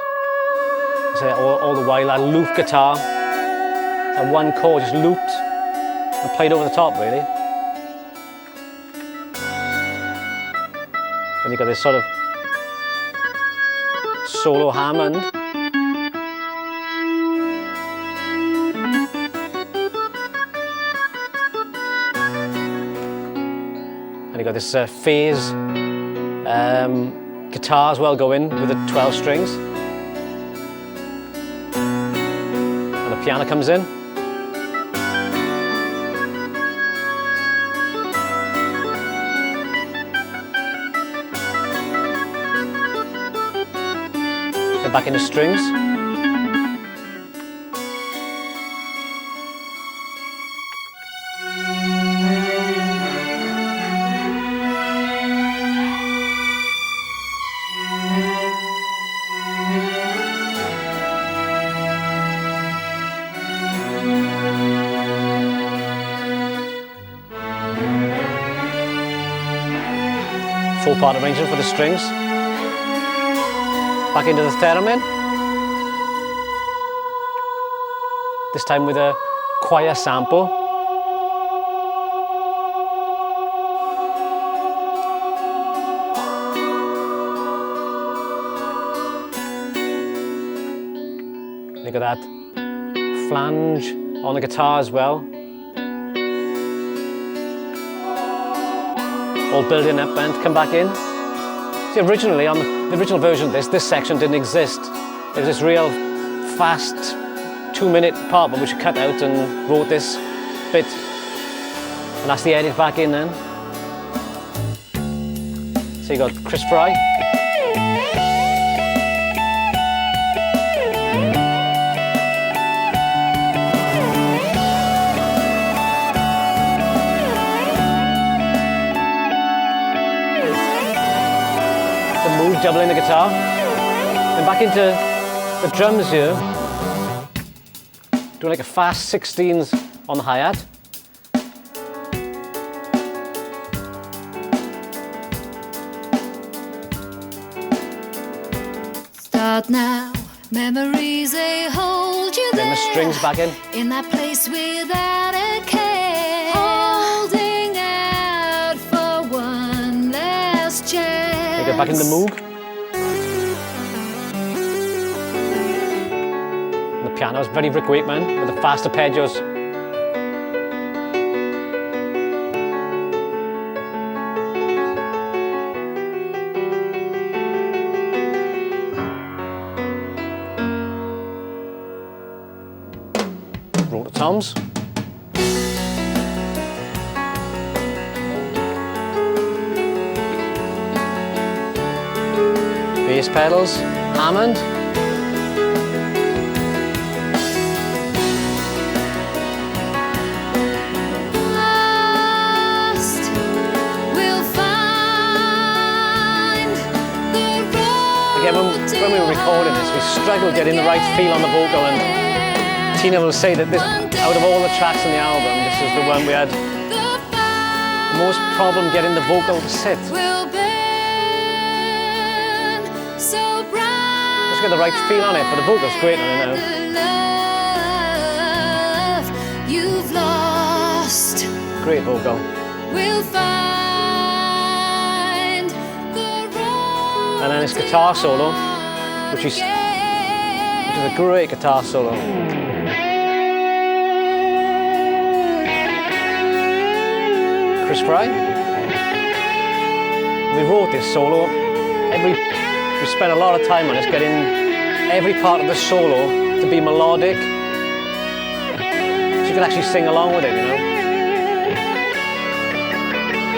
S1: So all the while that loop guitar, that one chord just looped and played over the top really. Then you've got this sort of solo Hammond. And you've got this phase guitar as well going with the 12 strings. And the piano comes in. Then back into strings. Four-part arrangement for the strings. Back into the theremin. This time with a choir sample. Look at that flange on the guitar as well. All building up and come back in. See, originally on the original version of this section didn't exist. It was this real fast 2-minute part which we cut out and wrote this bit. And that's the edit back in then. So you got Chris Fry. Doubling the guitar, then back into the drums here, doing like a fast 16s on the hi-hat.
S3: Start now, memories they hold you there.
S1: Then the strings back
S3: in that place without a care, holding out for one last chance.
S1: They go back in the Moog. Piano is very Rick Wakeman with the fast arpeggios. toms. Bass pedals, Hammond. Again, when we were recording this, we struggled getting the right feel on the vocal, and Tina will say that this, out of all the tracks on the album, this is the one we had the most problem getting the vocal to sit. Just get the right feel on it, but the vocal's great on it now.
S3: You've lost.
S1: Great vocal.
S3: We'll find the road.
S1: And then it's guitar solo, which is a great guitar solo. Chris Fry. We wrote this solo. We spent a lot of time on it, getting every part of the solo to be melodic, so you can actually sing along with it, you know.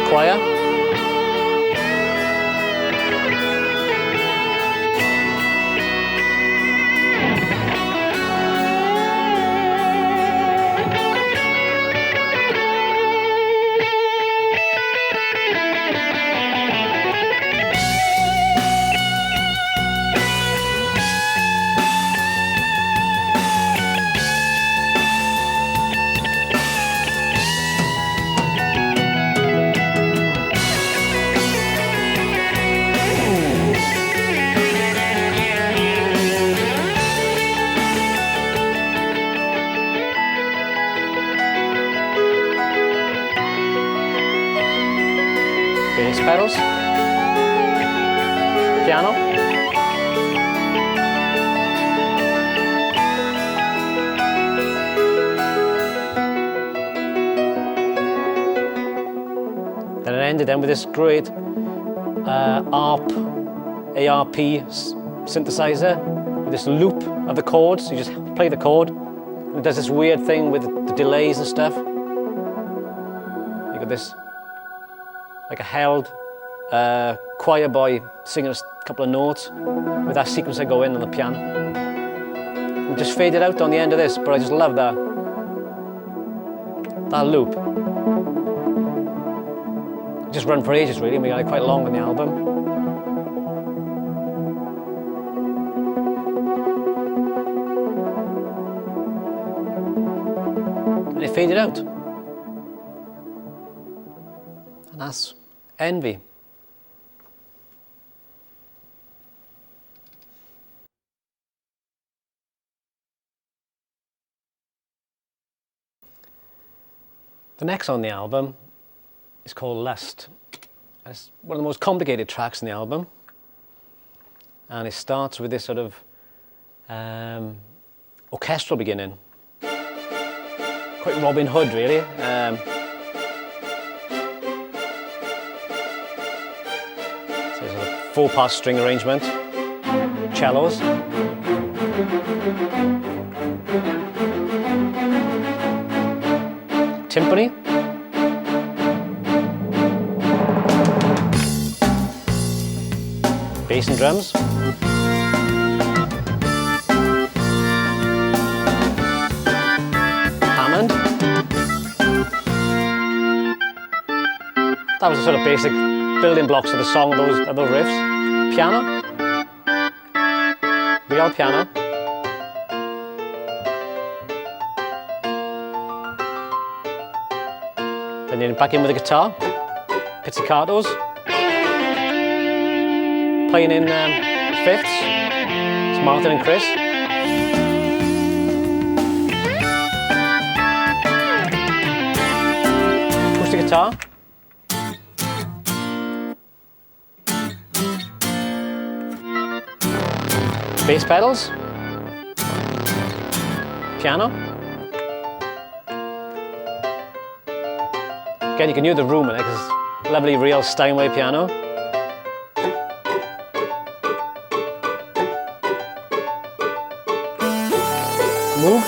S1: Choir. Bass pedals, piano, then it ended then with this great ARP synthesizer with this loop of the chords. You just play the chord, and it does this weird thing with the delays and stuff. You got this like a held choir boy singing a couple of notes with that sequence I go in on the piano. We just faded out on the end of this, but I just love that loop. It just run for ages really, and we got it quite long on the album. And it faded out. And that's Envy. The next on the album is called Lust. It's one of the most complicated tracks in the album, and it starts with this sort of orchestral beginning, quite Robin Hood really. There's a 4-part string arrangement, cellos, timpani, bass and drums, Hammond. That was the sort of basic building blocks of the song, of those riffs. Piano, real piano. Then you're back in with the guitar, pizzicatos, playing in fifths. It's Martin and Chris. Acoustic guitar. Bass pedals, piano. Again, you can hear the room in it because it's lovely real Steinway piano. Moog.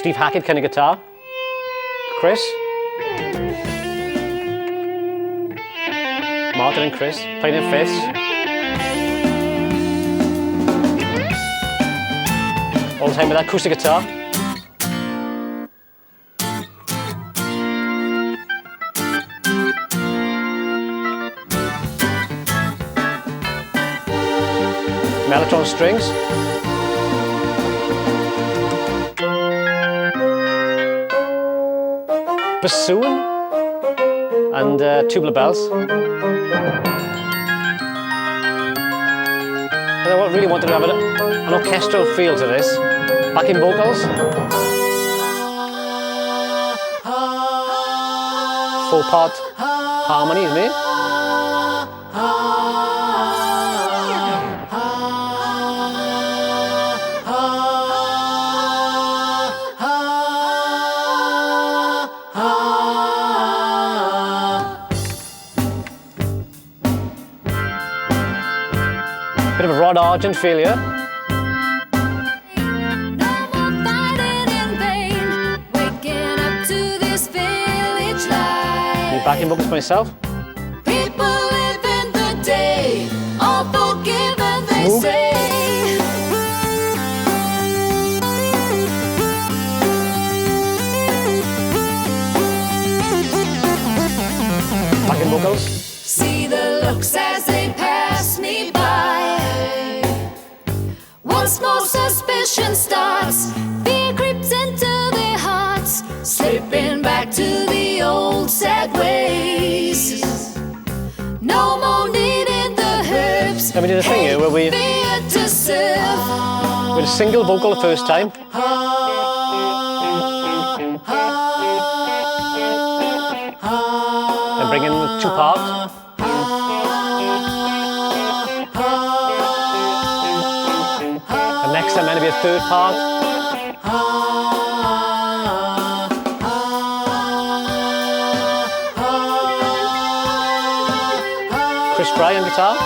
S1: Steve Hackett kind of guitar. Chris. Martin and Chris playing in fifths. All the time with that acoustic guitar. Mellotron strings. Bassoon and tubular bells. And I really wanted to have an orchestral feel to this. Backing vocals. 4-part harmony, isn't it? Bit of a Rod Argent feel here. Backing vocals myself.
S3: People live in the day, all forgiven they say.
S1: Backing vocals.
S3: See the looks as they pass me by. Once more suspicion starts, fear creeps into their hearts, slipping back to the old sad ways. No more needing the herbs.
S1: And we did a thing here where we
S3: to serve.
S1: with a single vocal the first time. And bring in the 2-part. And next time, going to be a 3rd part. Chris Fry on guitar.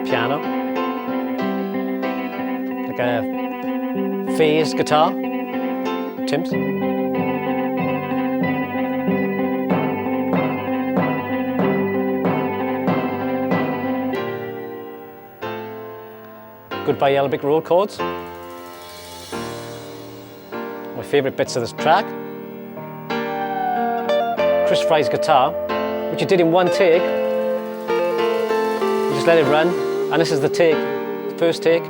S1: Piano. Like a phased guitar. Tim's. Goodbye Yellow Brick Road chords. My favourite bits of this track. Chris Fry's guitar, which he did in one take. You just let it run, and this is the take, the first take.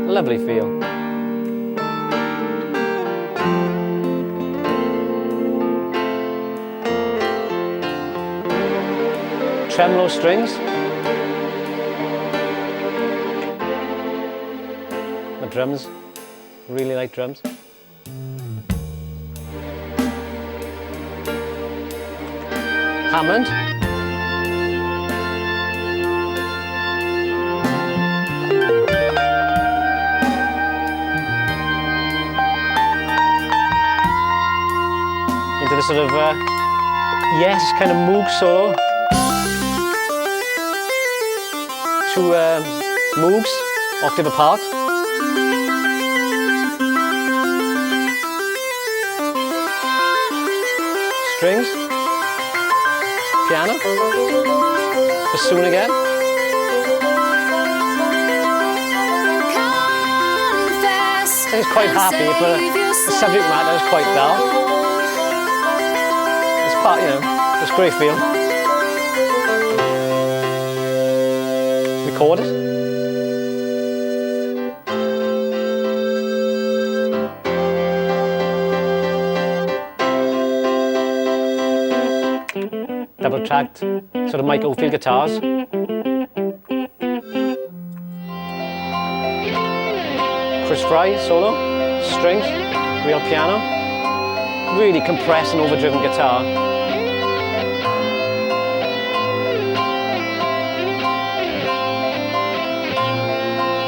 S1: Lovely feel. Tremolo strings. The drums, really like drums. Hammond. Into the sort of yes kind of Moog solo. 2 Moogs, octave apart. Strings, piano, bassoon again. It's quite happy, but the subject matter is quite dull. It's part, you know, it's a great feel. Record it. Double tracked sort of Mike Oldfield guitars. Chris Fry solo, strings, real piano. Really compressed and overdriven guitar.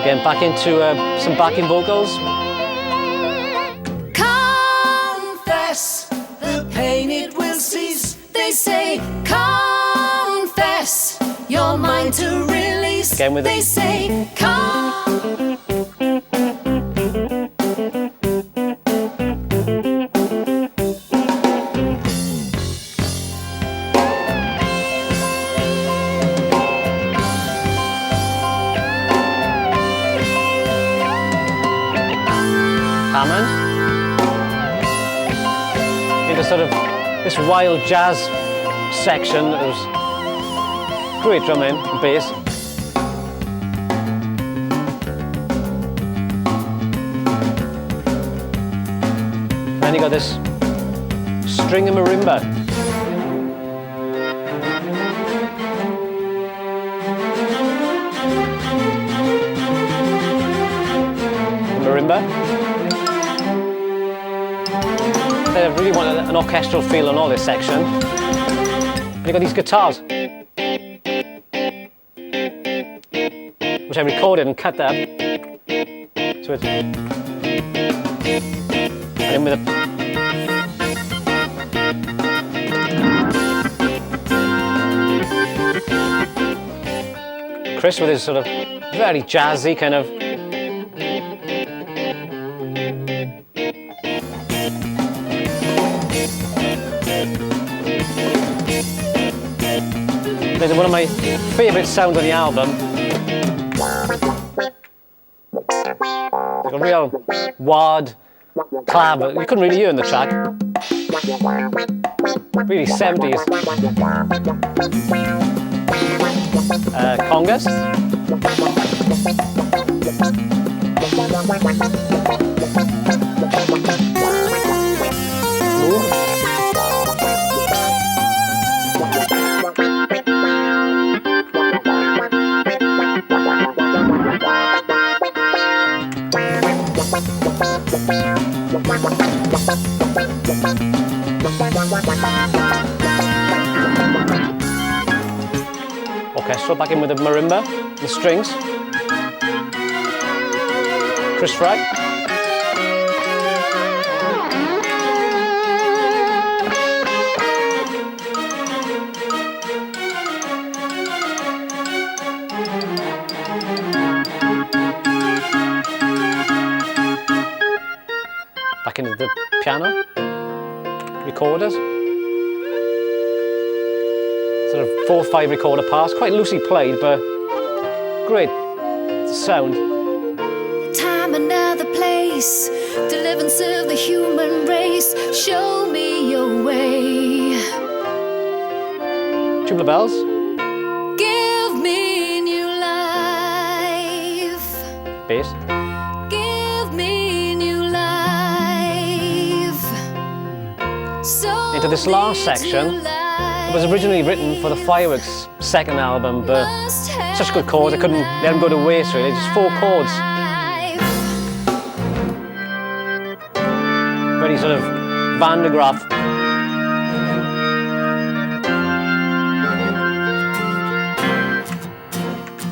S1: Again, back into some backing vocals.
S3: Confess, the pain it will cease. They say, confess, your mind to release.
S1: Again with
S3: they
S1: it.
S3: say,
S1: Hammond. Into sort of this wild jazz section. It was great drumming and bass. And then you got this string and marimba. Marimba. I really want an orchestral feel on all this section. And you've got these guitars, which I recorded and cut up. So it's, and then with Chris with his sort of very jazzy kind of There's one of my favourite sounds on the album. Like a real wad clav. You couldn't really hear in the track. Really 70s. Congas. Moog. Orchestral, back in with the marimba, the strings. Chris Fry. Back into the piano, recorders. Sort of 4 or 5 recorder parts, quite loosely played, but great sound.
S3: time, another place to live and serve the human race. Show me your way.
S1: Tubular bells.
S3: Give me new life.
S1: Bass.
S3: Give me new life. So
S1: Into this last section. It was originally written for the Fireworks second album, but such good chords, I couldn't let them go to waste really. Just 4 chords. Very sort of Van de Graaff.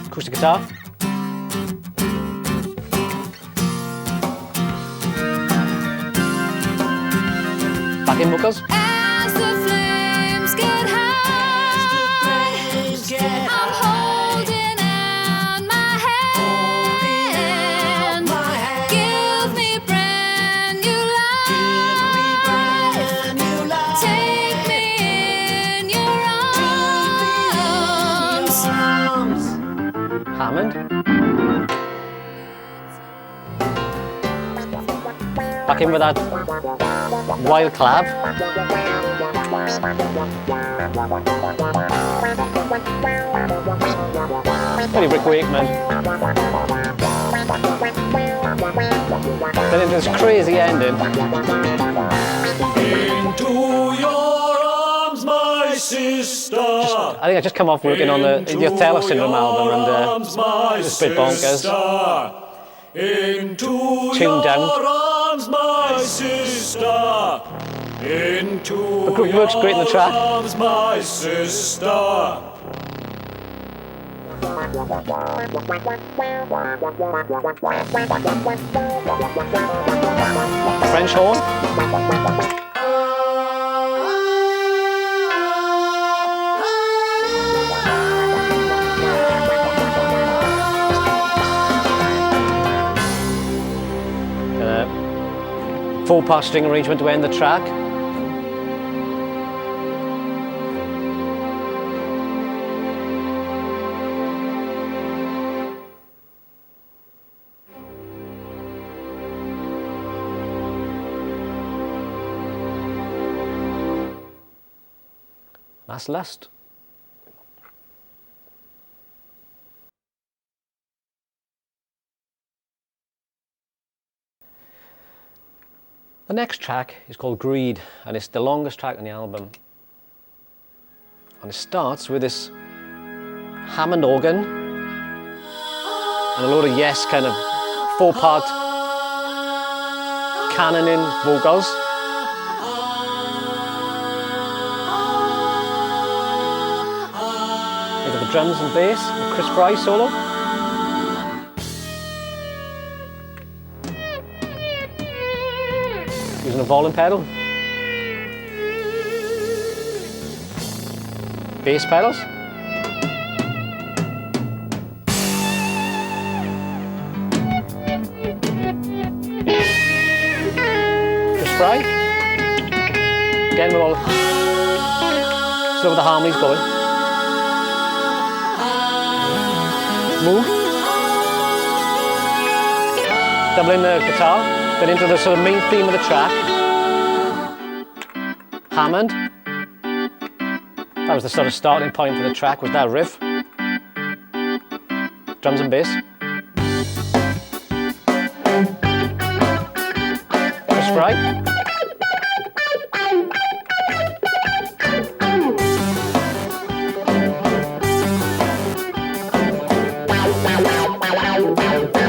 S1: Acoustic guitar. Backing vocals.
S3: As the flames get high, I'm holding out my hand. Give me brand new life. Take me in your arms.
S1: Hammond. Back in with that wild clav. Very Rick Wakeman. Then into this crazy ending.
S5: Into your arms, my sister.
S1: I think I just come off working on the Othello Syndrome album and it's a bit bonkers.
S5: Into
S1: Tuned down.
S5: arms, my sister. Into
S1: It works great in the track.
S5: arms, my sister.
S1: French horn. Four-part string arrangement to end the track. That's Lust. The next track is called Greed, and it's the longest track on the album. And it starts with this Hammond organ and a load of Yes kind of four-part cannoning vocals. Look at the drums and bass, and Chris Fry solo. Using a volume pedal. Bass pedals. Chris Fry. Again with all slow with the harmonies going. Move. Doubling the guitar. Then into the sort of main theme of the track. Hammond. That was the sort of starting point for the track, was that riff. Drums and bass. Chris Fry.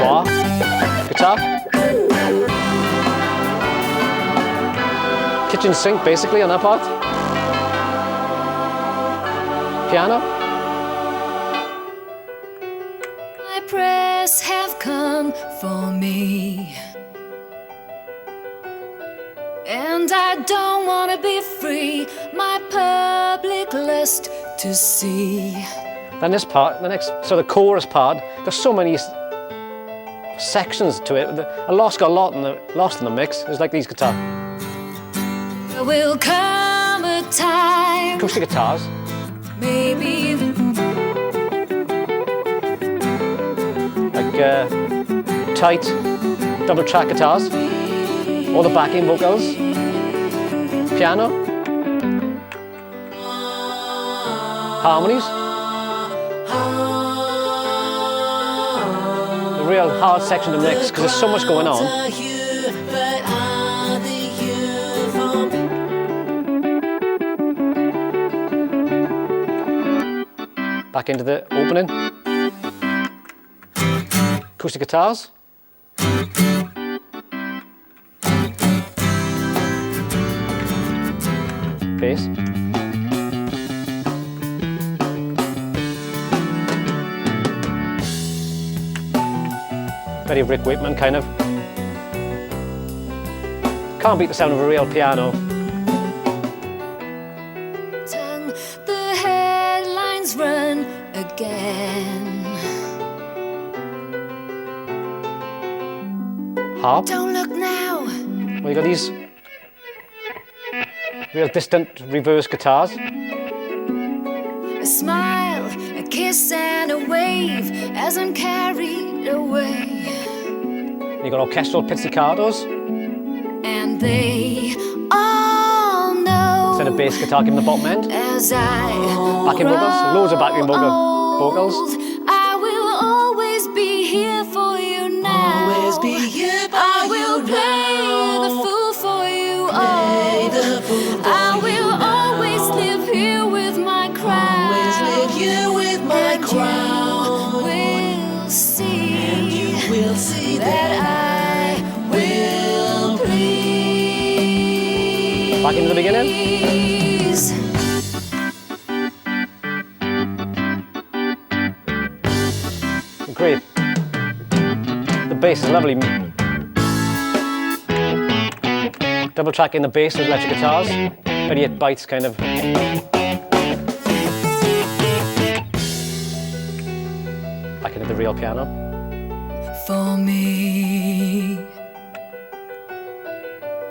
S1: Wah. Guitar. Kitchen sink basically on that part. Piano.
S3: My prayers have come for me, and I don't want to be free. My public lust to see.
S1: Then this part, the next, so the chorus part, there's so many sections to it. I got lost in the mix. It's like these guitars.
S3: There will come a time,
S1: Acoustic guitars.
S3: maybe
S1: Like tight double track guitars. All the backing vocals. Piano. Harmonies. A real hard section to mix because there's so much going on. Back into the opening. Acoustic guitars. Bass. Very Rick Wakeman kind of. Can't beat the sound of a real piano.
S3: tongue, the headlines run again.
S1: Harp.
S3: Don't look now.
S1: Well, you got these real distant reverse guitars.
S3: A smile, a kiss and a wave as I'm carried away.
S1: You got orchestral pizzicatos.
S3: And they all know
S1: Instead of bass guitar giving the bottom end.
S3: as I
S1: Backing vocals, loads of backing vocals.
S3: I will always be here for you now.
S6: Always be here for
S3: I will
S6: you
S3: play
S6: now.
S3: the fool for you
S6: Play
S3: all.
S6: the fool for
S3: I
S6: you
S3: will
S6: now.
S3: always live here with my crown.
S6: Always live here with my
S3: And
S6: crown.
S3: you will see,
S6: And you will see
S3: that I will please.
S1: Back into the beginning. great. The bass is lovely. Double tracking the bass with electric guitars. 38 bytes kind of. Back into the real piano.
S3: For me,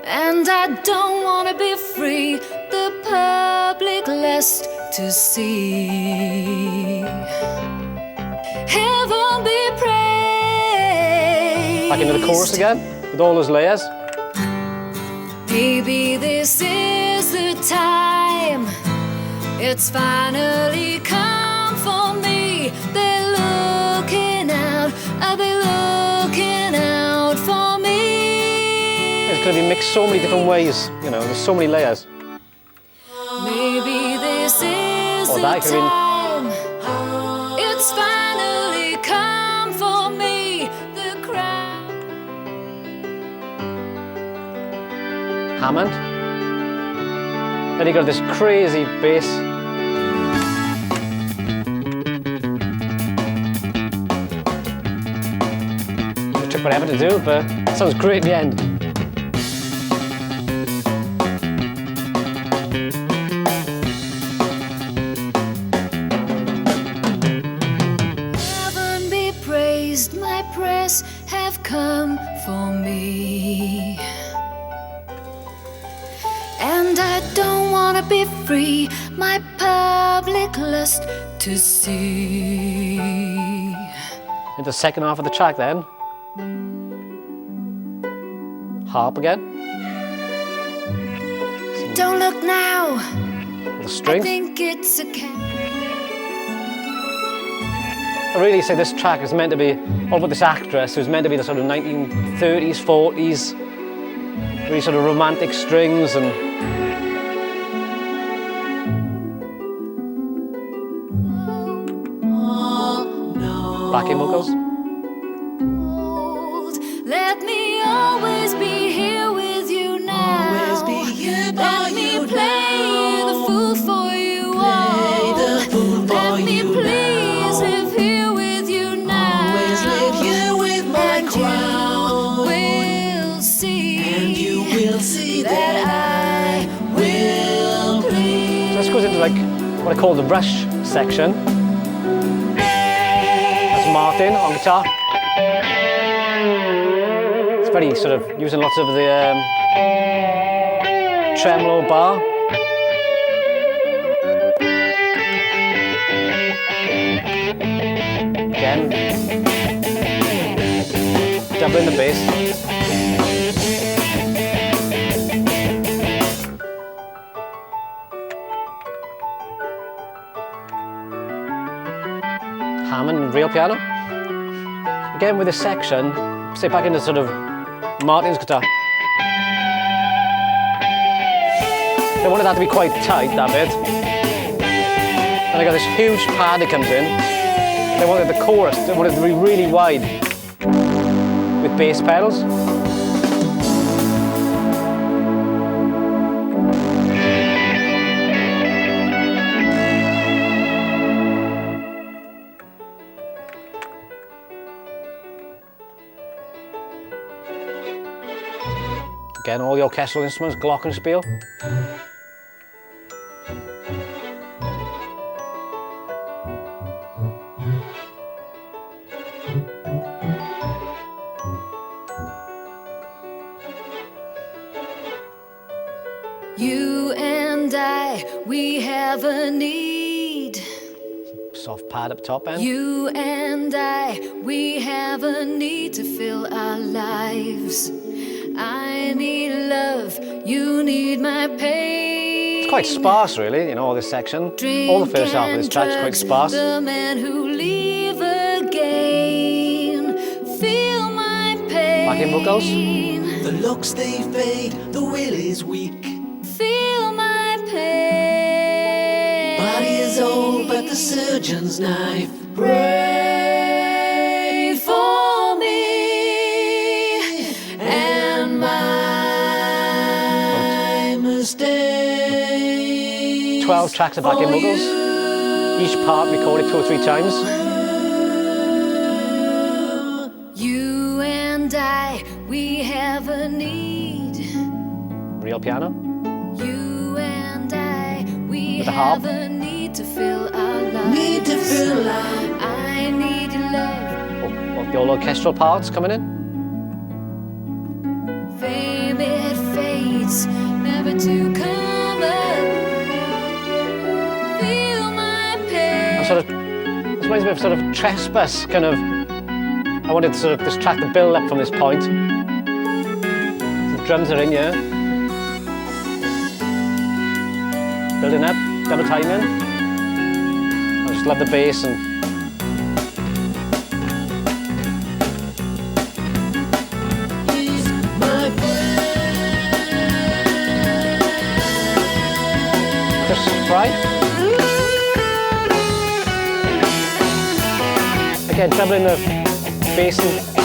S3: and I don't want to be free, the public lust to see. Heaven be praised.
S1: Back into the chorus again, with all those layers.
S3: Maybe this is the time. It's finally come for me. They're looking out. Are they looking out for me?
S1: It's going to be mixed so many different ways, you know, there's so many layers.
S3: Maybe this is
S1: Or
S3: the
S1: that could have
S3: time. It's finally come for me. The crowd.
S1: Hammond. Then you got this crazy bass. It took forever to do, but it sounds great in the end.
S3: Heaven be praised, my prayers have come for me. And I don't wanna be free, my public lust to see.
S1: Into the second half of the track then. Harp again.
S3: Don't look now,
S1: The
S3: I
S1: strings.
S3: think it's a cat.
S1: I really say this track is meant to be all about this actress who's meant to be the sort of 1930s, 40s, really sort of romantic strings and backing vocals.
S3: Let me always be here with you now.
S6: Always be here by
S3: Let me
S6: you
S3: play
S6: now.
S3: the fool for you
S6: Play
S3: all.
S6: the fool for
S3: Let me
S6: you
S3: please
S6: now.
S3: live here with you now.
S6: Always live here with my
S3: And
S6: crown.
S3: you will see.
S6: And you will see that I will please.
S1: So this goes into like what I call the rush section. That's Martin on guitar. It's very sort of using lots of the tremolo bar. Again, doubling the bass. Hammond and real piano. Again with this section, say back into sort of Martin's guitar. They wanted that to be quite tight, that bit. And I got this huge pad that comes in. They wanted the chorus, they wanted it to be really wide with bass pedals. Again, all the orchestral instruments, glockenspiel.
S3: You and I, we have a need.
S1: Soft pad up top end.
S3: You and I, we have a need to fill our lives. I need love, you need my pain.
S1: It's quite sparse, really, you know, all this section. All the first half of this track is quite sparse.
S3: The man who leave again, feel my pain.
S1: Backing vocals.
S6: The looks they fade, the will is weak.
S3: Feel my pain.
S6: Body is old, but the surgeon's knife.
S3: Pray for me and my mistake.
S1: 12 tracks of backing vocals. Each part recorded 2 or 3 times.
S3: we have a need.
S1: Real piano.
S3: You and I, we
S1: With a harp.
S3: have a need to fill our lives.
S6: Need to fill our
S3: I need your love.
S1: Oh, the old orchestral parts coming in.
S3: Fame it fades, never to come up. Feel my pain.
S1: Sort of, this reminds me of sort of Trespass, kind of. I wanted to sort of this track to build up from this point. The drums are in here. Building up, double timing. I just love the bass and
S6: my
S1: Chris Fry. Again, doubling the bass and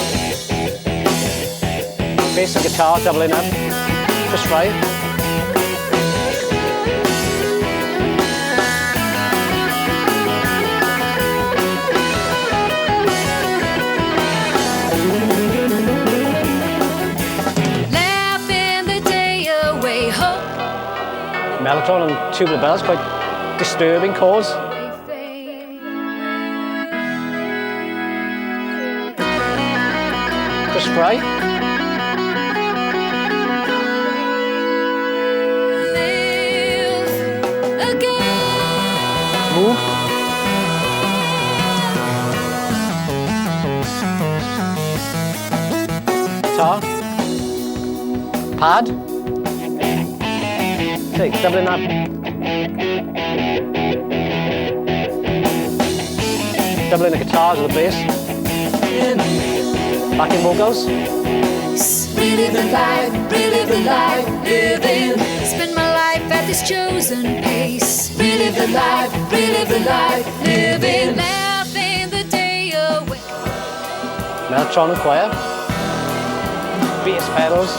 S1: guitar, doubling up. Chris Fry.
S3: Laughing the day away, hope.
S1: Mellotron and tubular bells, quite disturbing chords. Chris Fry.
S3: Live again.
S1: Move. Guitar. Pad. Okay, doubling that. Doubling the guitars with the bass. Backing vocals.
S3: Relive the life, relive the life, living. Spend my life at this chosen pace. Relive the life, living. Laughing the day away.
S1: Mellotron and choir. Bass pedals.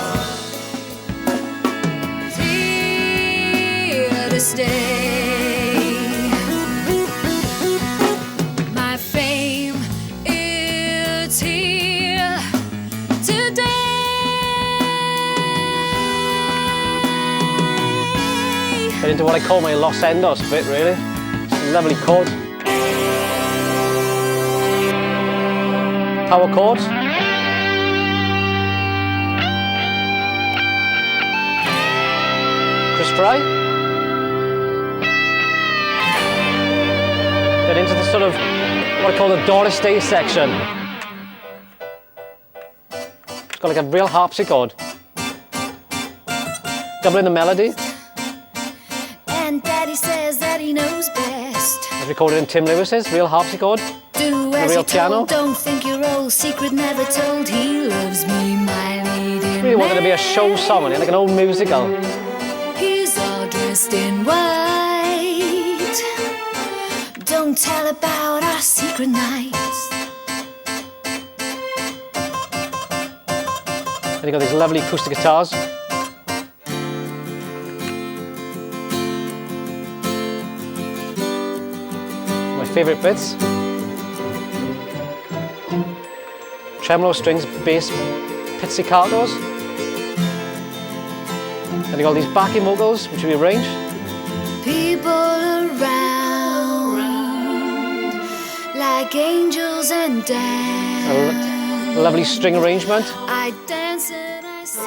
S3: Here to stay. My fame, it's here today.
S1: Get into what I call my Los Endos bit, really. Some lovely chords. Power chords. Chris Fry. Get into the sort of what I call the Doris Day section. It's got like a real harpsichord. Doubling the melody.
S3: And Daddy says that he knows best.
S1: As recorded in Tim Lewis's real harpsichord.
S3: Do
S1: The
S3: as
S1: real
S3: you're
S1: piano.
S3: told, don't think your old secret never told. He loves me, my leading
S1: Really wanted to be a show song, like an old musical.
S3: He's all dressed in white. Don't tell about our secret nights.
S1: And you got these lovely acoustic guitars. My favourite bits. Tremolo strings, bass, pizzicatos. And you got all these backing vocals, which we arranged.
S3: People around like angels and dance.
S1: A lovely string arrangement.
S3: I dance and I sing.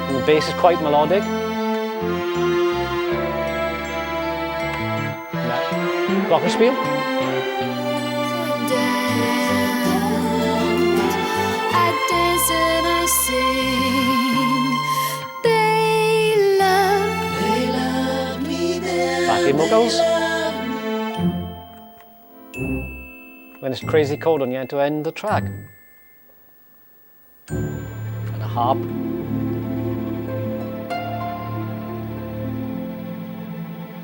S1: And the bass is quite melodic. Glockenspiel.
S3: I dance and I sing. They love me.
S1: Backing vocals. When it's crazy cold on the end to end the track. And a harp.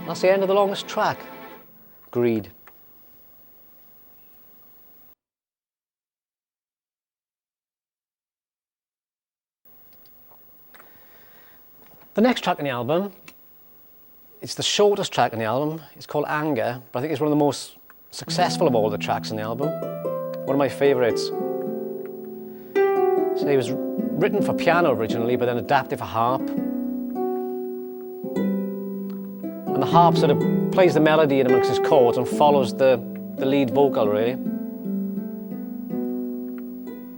S1: That's the end of the longest track. Greed. The next track in the album, it's the shortest track in the album. It's called Anger, but I think it's one of the most successful of all the tracks in the album. one of my favourites. So it was written for piano originally, but then adapted for harp. And the harp sort of plays the melody in amongst its chords and follows the lead vocal, really.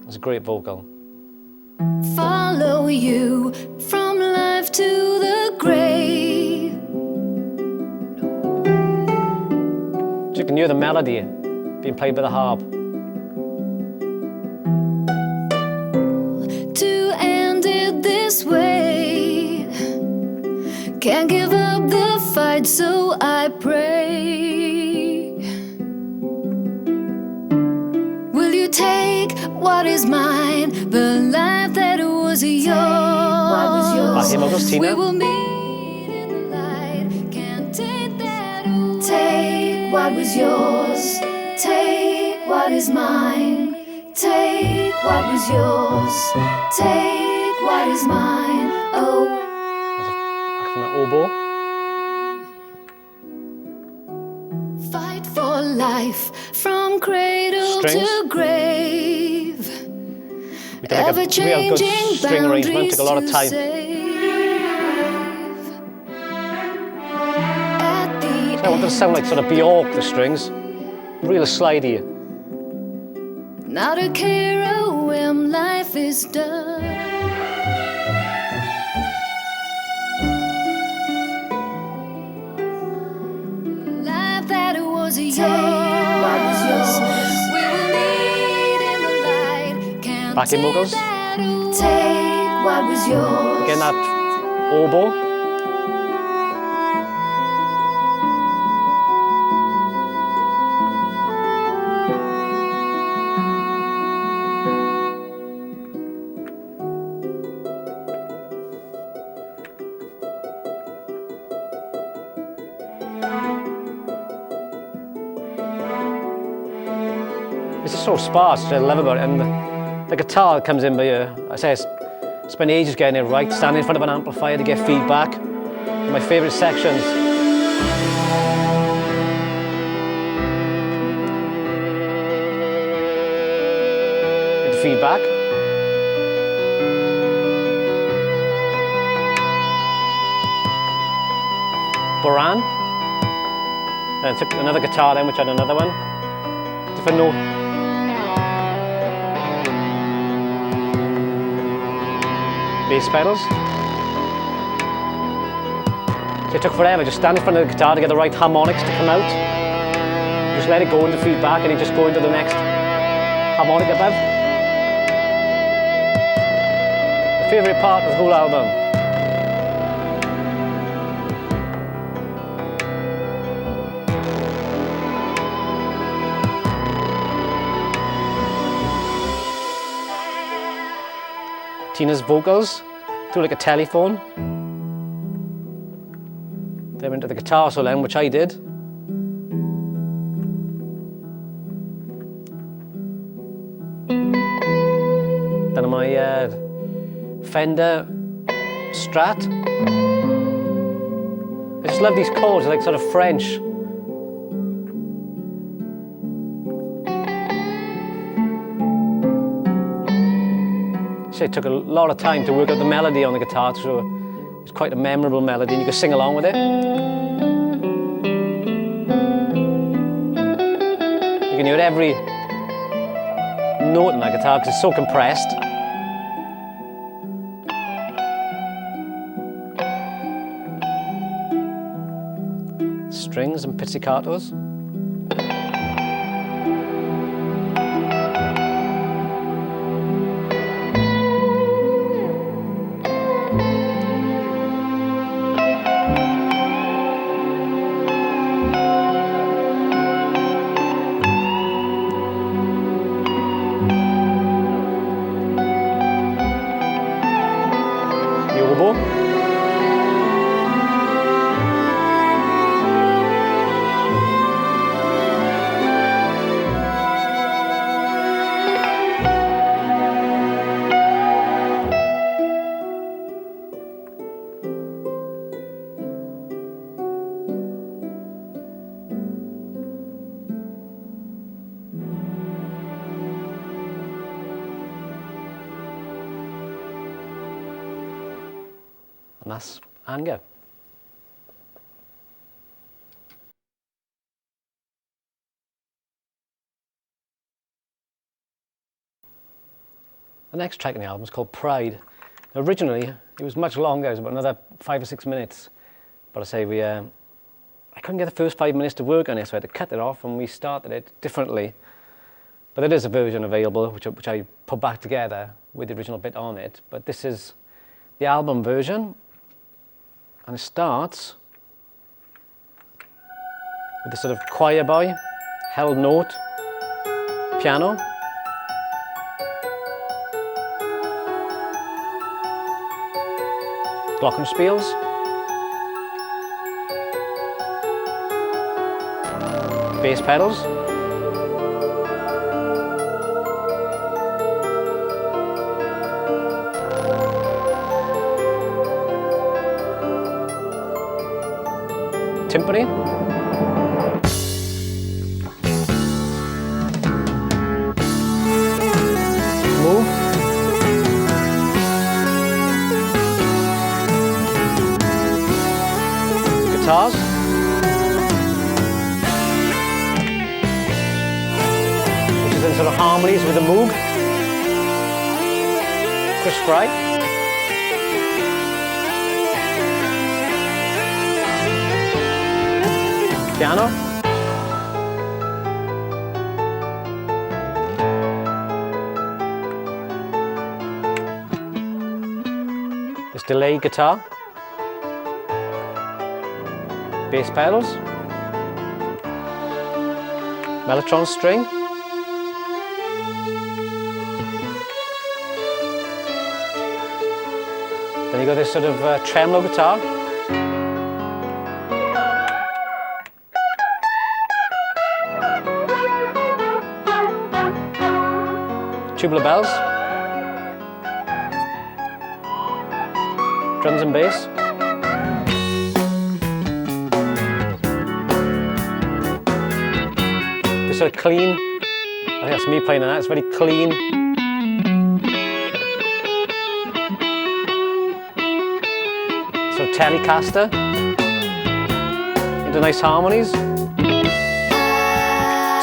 S1: It's a great vocal.
S3: Follow you from life to the grave.
S1: So you can hear the melody being played by the harp.
S3: To end it this way, can't give up the fight, so I pray. Will you take what is mine, the life that was yours?
S1: Backing vocals, Tina.
S3: We will meet in the light, can't take that away. Take what was yours, take what is mine. Take what was yours, take what is mine. Oh,
S1: From the oboe.
S3: fight for life from cradle
S1: Strings.
S3: to grave.
S1: We did like a real good
S3: Ever-changing
S1: string arrangement,
S3: boundaries
S1: took a lot of
S3: to
S1: time.
S3: save. At the
S1: So I want it to sound like sort of Bjork, the strings. Real slidey.
S3: not a care when life is done. Life that was yours. We will meet in the light. Can't
S1: Backing
S3: take
S1: vocals.
S3: that away. Take what was yours.
S1: Again, that oboe. It's just so sparse, which I love about it. And the guitar comes in by I say I spent ages getting it right, standing in front of an amplifier to get feedback. My favourite sections. Get the feedback. Boran. Then I took another guitar then, which had another one. Different note. Bass pedals. So it took forever, just stand in front of the guitar to get the right harmonics to come out. Just let it go into feedback and you just go into the next harmonic above. My favourite part of the whole album. Tina's vocals through like a telephone. Then into the guitar solo then, which I did. Then on my Fender Strat. I just love these chords, they're like sort of French. So it took a lot of time to work out the melody on the guitar, so it's quite a memorable melody and you can sing along with it. You can hear every note in that guitar because it's so compressed. Strings and pizzicatos. that's Anger. The next track in the album is called Pride. Originally, it was much longer, it was about another 5 or 6 minutes. But I say I couldn't get the first 5 minutes to work on it, so I had to cut it off and we started it differently. But there is a version available, which I put back together with the original bit on it. But this is the album version, and it starts with this sort of choir boy, held note, piano. Glockenspiels. Bass pedals. Timpani. Move. Guitars. Which is in sort of harmonies with the Moog. Chris Fry. Piano. This delay guitar. Bass pedals. Mellotron string. Then you got this sort of tremolo guitar. Tubular bells, drums and bass, it's sort of clean. I think that's me playing on that. It's very clean. Sort of Telecaster into nice harmonies.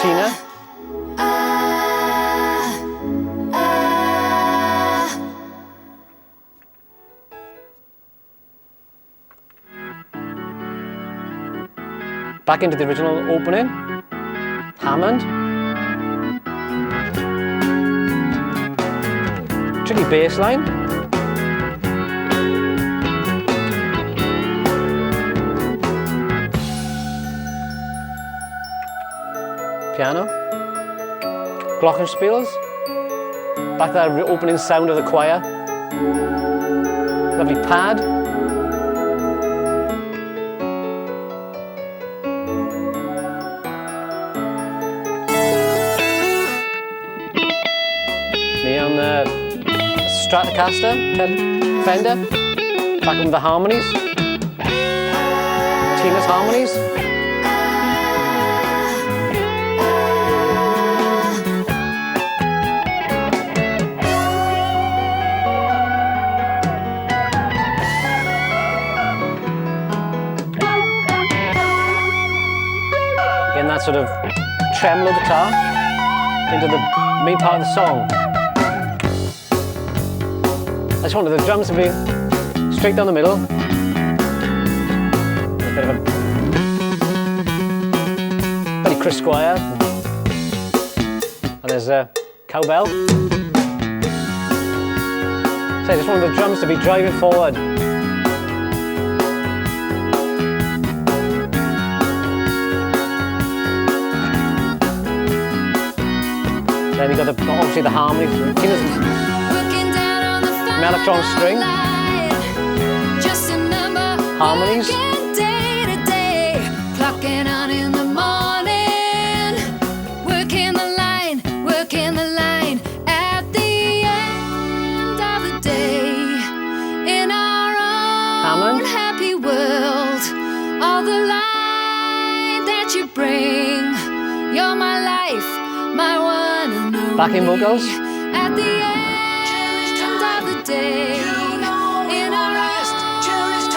S1: Tina. Back into the original opening, Hammond. Tricky bass line. Piano. Glockenspiels. Back to that opening sound of the choir. Lovely pad. Me on the Stratocaster, Fender, back with the harmonies, Tina's harmonies. Again, that sort of tremolo guitar into the main part of the song. I just wanted the drums to be straight down the middle. A bit of a very Chris Squire. And there's a cowbell. So I just wanted the drums to be driving forward. Then you got obviously the harmonies. Mellotron string, harmonies,
S3: day to day, clocking on in the morning, working the line at the end of the day, in our own
S1: Hammond,
S3: happy world, all the light that you bring, you're my life, my one and only.
S1: backing vocals,
S3: At the end of the day, in our own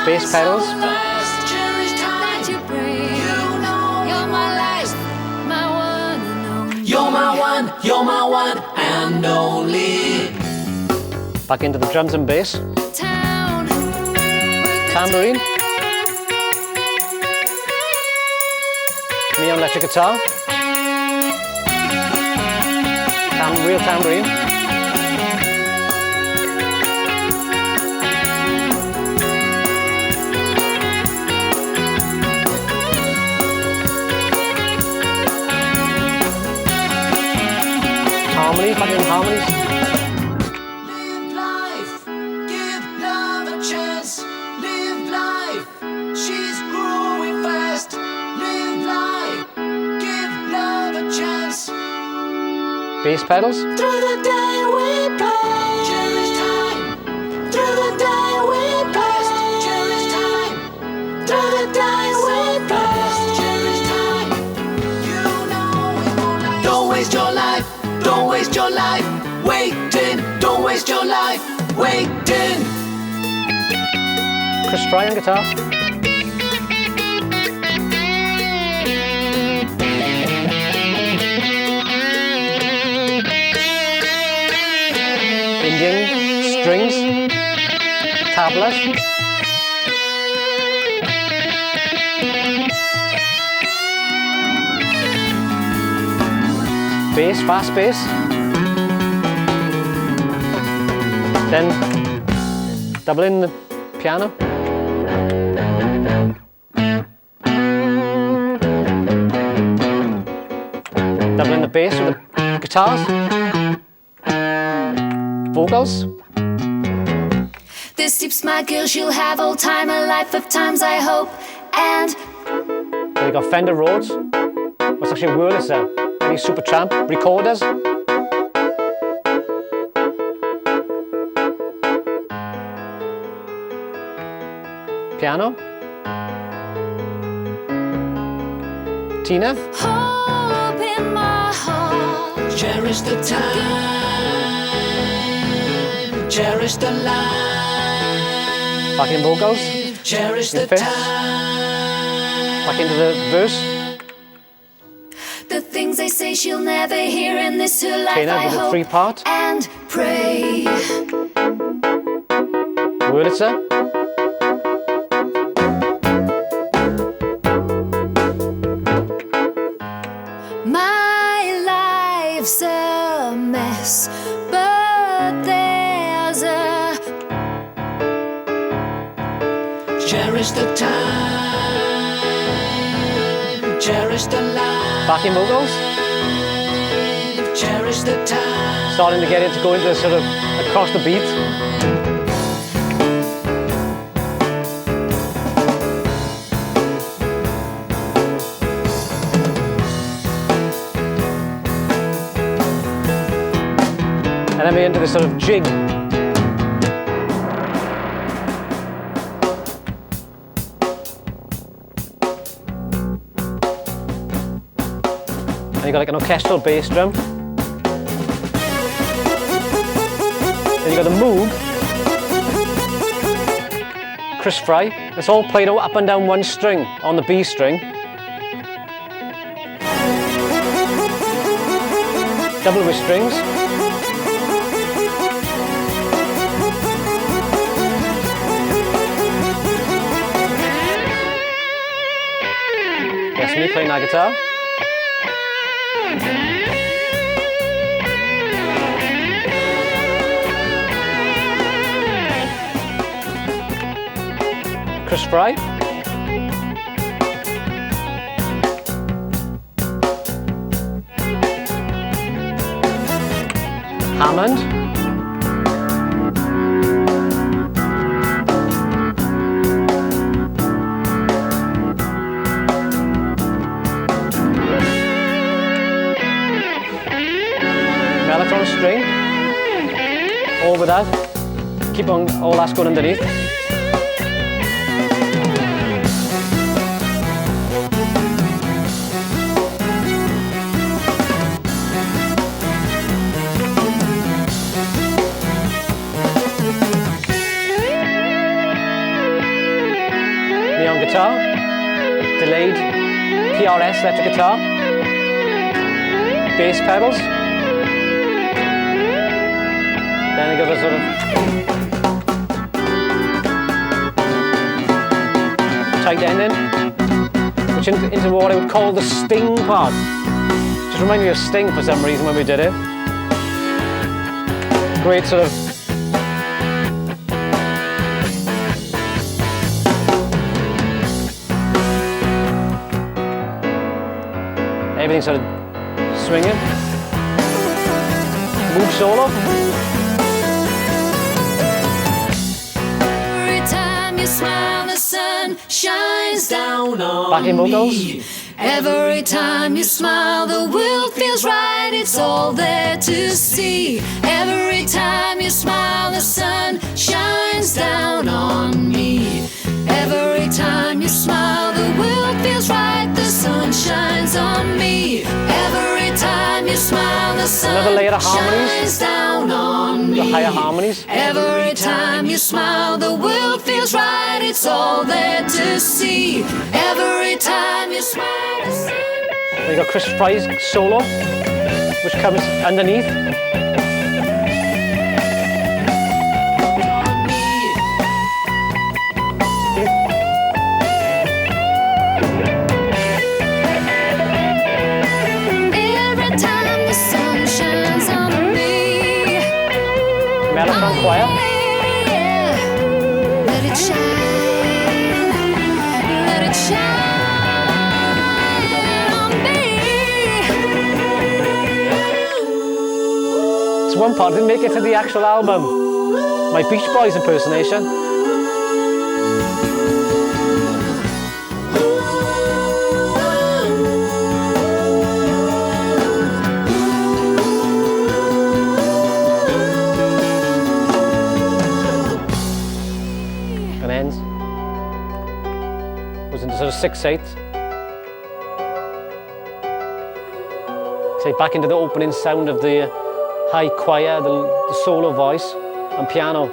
S1: Bass pedals.
S3: That you bring. You're my life, my one and only.
S6: You're my one and only.
S1: Back into the drums and bass.
S3: Town.
S1: Tambourine. Neon electric guitar. Real tambourine. Harmony, back in harmonies.
S6: Live life, give love a chance. Live life, she's growing fast. Live life, give love a chance.
S1: Bass pedals.
S6: Through the day we play, cherish time. Through the day we past, cherish time. Through the day we past, cherish time. You know it won't last. Don't waste your life. Don't waste your life waiting. Don't waste your life waiting.
S1: Chris Fry on guitar. Indian strings. Tablas. Bass, fast bass. Then double in the piano. Double in the bass with the guitars. Vocals.
S3: This deep's my girl, she'll have all time, a life of times I hope. And
S1: Then you got Fender Rhodes. What's actually Wurlitzer? Any Super Tramp recorders. Piano. Tina.
S3: hope in my heart.
S6: Cherish the time. Cherish the life.
S1: Back in vocals.
S6: Cherish the
S1: fifths.
S6: time.
S1: Back into the verse.
S3: The things they say she'll never hear in this her life,
S1: Tina
S3: I
S1: with a
S3: hope
S1: 3-part.
S3: and pray.
S1: Wurlitzer.
S3: My life's a mess, but there's a
S6: Cherish the time. Cherish the life.
S1: Back in vocals.
S6: Cherish the time.
S1: Starting to get it to go into sort of across the beat. And then we into this sort of jig. And you got like an orchestral bass drum. Then you got the Moog. Chris Fry. It's all played out up and down one string on the B string. Double with strings. That's me playing that guitar. Chris Fry. Hammond. Mellotron string. All with that. Keep on all that's going underneath. me on guitar, delayed PRS electric guitar, bass pedals, then I give a sort of tight ending, which into what I would call the Sting part. Just reminded me of Sting for some reason when we did it. Great sort of everything sort of swinging. Move solo.
S3: Every time you smile, the sun shines down on
S1: Backing vocals.
S3: me. Every time you smile, the world feels right. It's all there to see. Every time you smile, the sun shines down on me. Every time you smile, the world feels right. The sun shines on me. Every time you smile, the sun
S1: Another layer of harmonies.
S3: shines down on me.
S1: The higher harmonies.
S3: Every time you smile, the world feels right. It's all there to see. Every time you smile, the sun.
S1: Then you got Chris Fry's solo, which comes underneath.
S3: Every time the sun shines on me.
S1: Melophone choir.
S3: Yeah. Let it shine. Let it shine on me.
S1: It's one part didn't make it to the actual album. My Beach Boys impersonation. And ends. Goes into sort of 6/8. Say back into the opening sound of the high choir, the solo voice, and piano.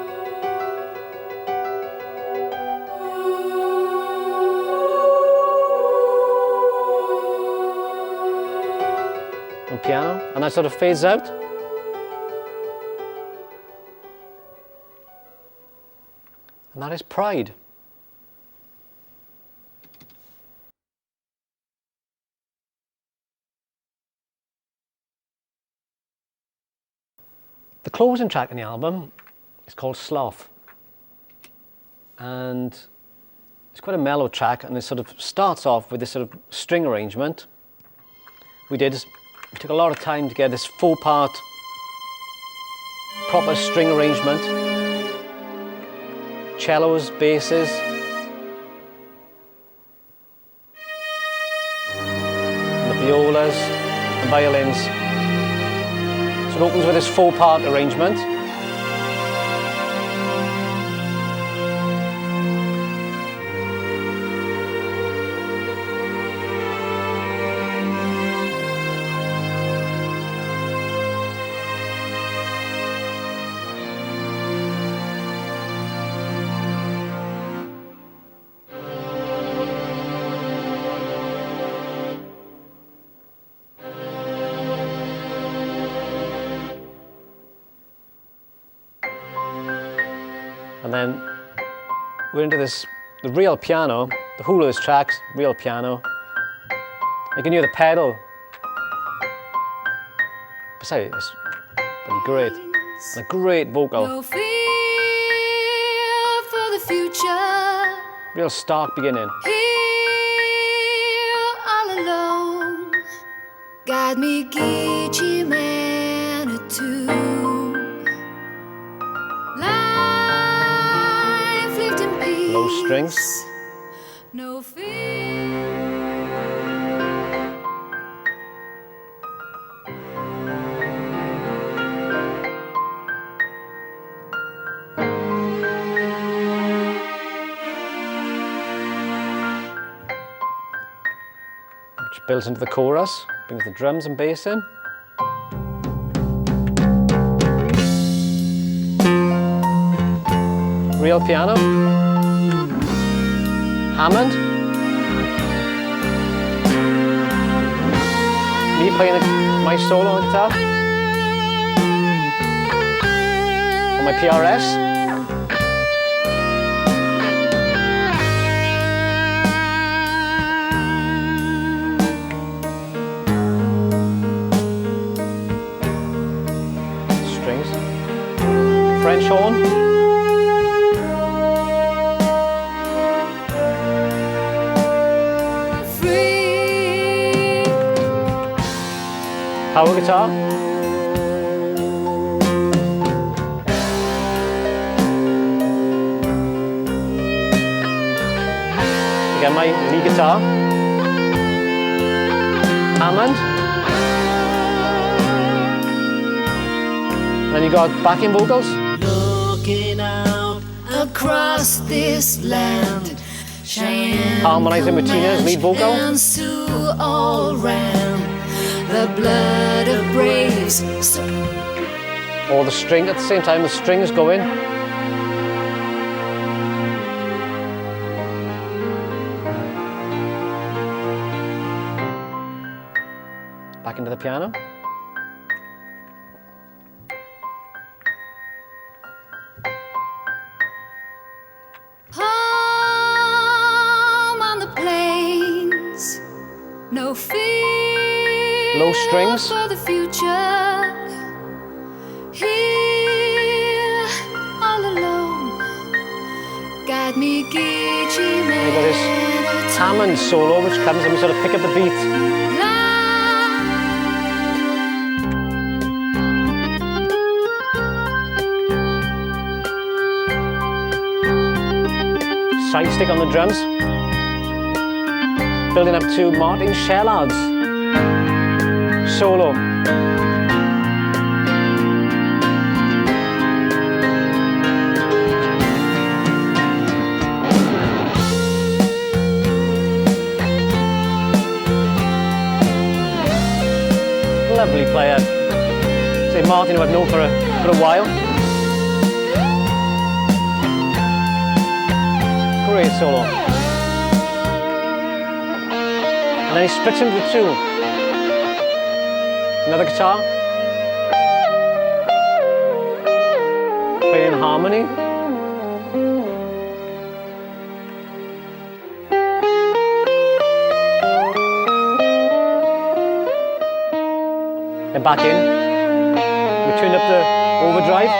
S1: And piano, and that sort of fades out. And that is Pride. The closing track in the album is called Sloth, and it's quite a mellow track, and it sort of starts off with this sort of string arrangement. We took a lot of time to get this 4-part proper string arrangement. Cellos, basses, the violas, and violins. So it opens with this 4-part arrangement. And then we're into the real piano, the whole of this track's real piano. You can hear the pedal. Besides, it's really great. And a great vocal.
S3: No fear for the future.
S1: Real stark beginning.
S3: Here all alone. Guide me, Geechee Manitou. Life lived in peace.
S1: Low strings.
S3: No fear.
S1: Which builds into the chorus, brings the drums and bass in. Real piano. Hammond. Me playing my solo on guitar. On my PRS. Strings. French horn.
S3: Free.
S1: Power guitar. Again, my lead guitar. Hammond. Then you got backing vocals.
S3: Looking out across this land, Cheyenne,
S1: Harmonising with Tina's lead vocal.
S3: and Sioux all round. The blood of braves.
S1: Or the string at the same time, the string is going. Back into the piano.
S3: Home on the plains, no fear.
S1: Low strings.
S3: For the future. Here, all alone. Guide me, Gigi, man.
S1: You got this Hammond solo which comes and we sort of pick up the beat. Side stick on the drums. Building up to Martin Shellard's solo. Lovely player. Say Martin, who I've known for a while. Great solo. And then he splits into two. Another guitar. Playing in harmony. Then back in. We tune up the overdrive.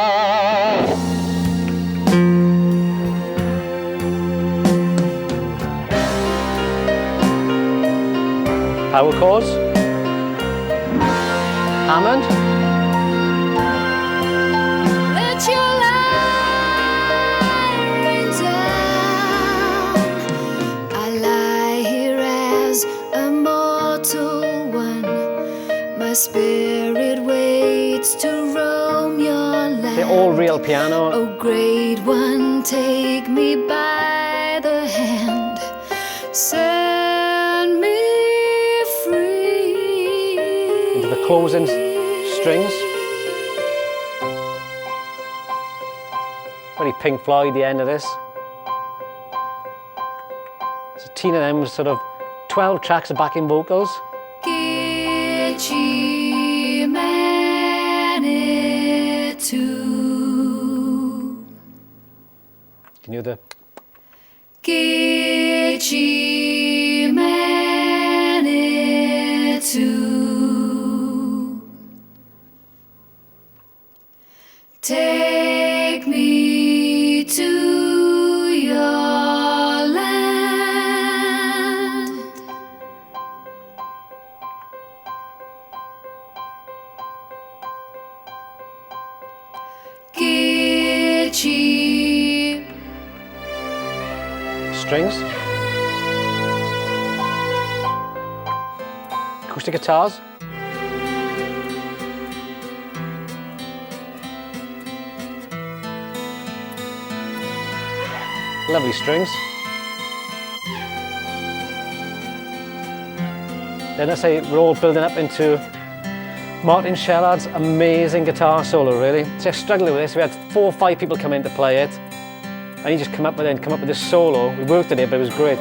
S1: Power chords. Hammond.
S3: Let your light rain down. I lie here as a mortal one. My spirit waits to roam your land.
S1: They're all real piano.
S3: Oh, great one, take me by the hand. Set me free.
S1: Into the closing strings. Very Pink Floyd, the end of this. So Tina then was sort of 12 tracks of backing vocals.
S3: Gitchy Manitou.
S1: Can you do the
S3: Gitchy Manitou. Take me to your land. Gitchy.
S1: strings? Acoustic guitars? Lovely strings. Then I say we're all building up into Martin Shellard's amazing guitar solo, really. So I struggled with this. We had 4 or 5 people come in to play it. And he just come up with this solo. We worked on it, but it was great.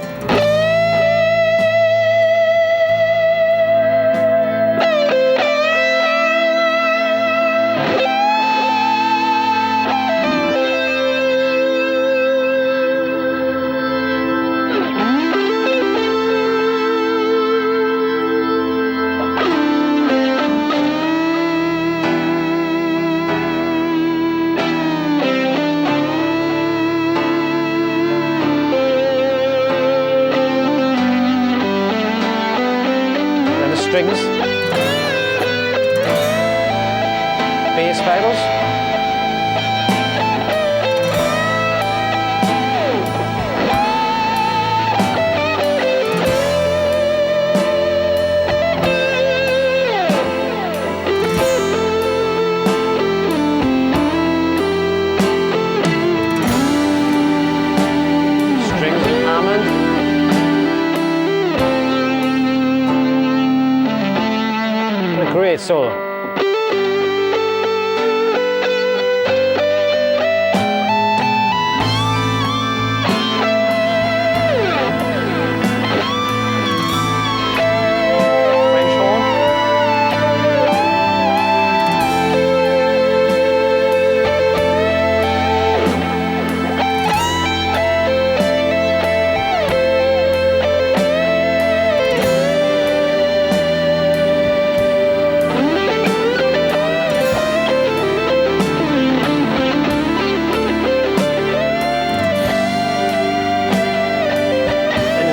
S1: Strings, bass pedals, strings and Hammond. Great solo. French horn.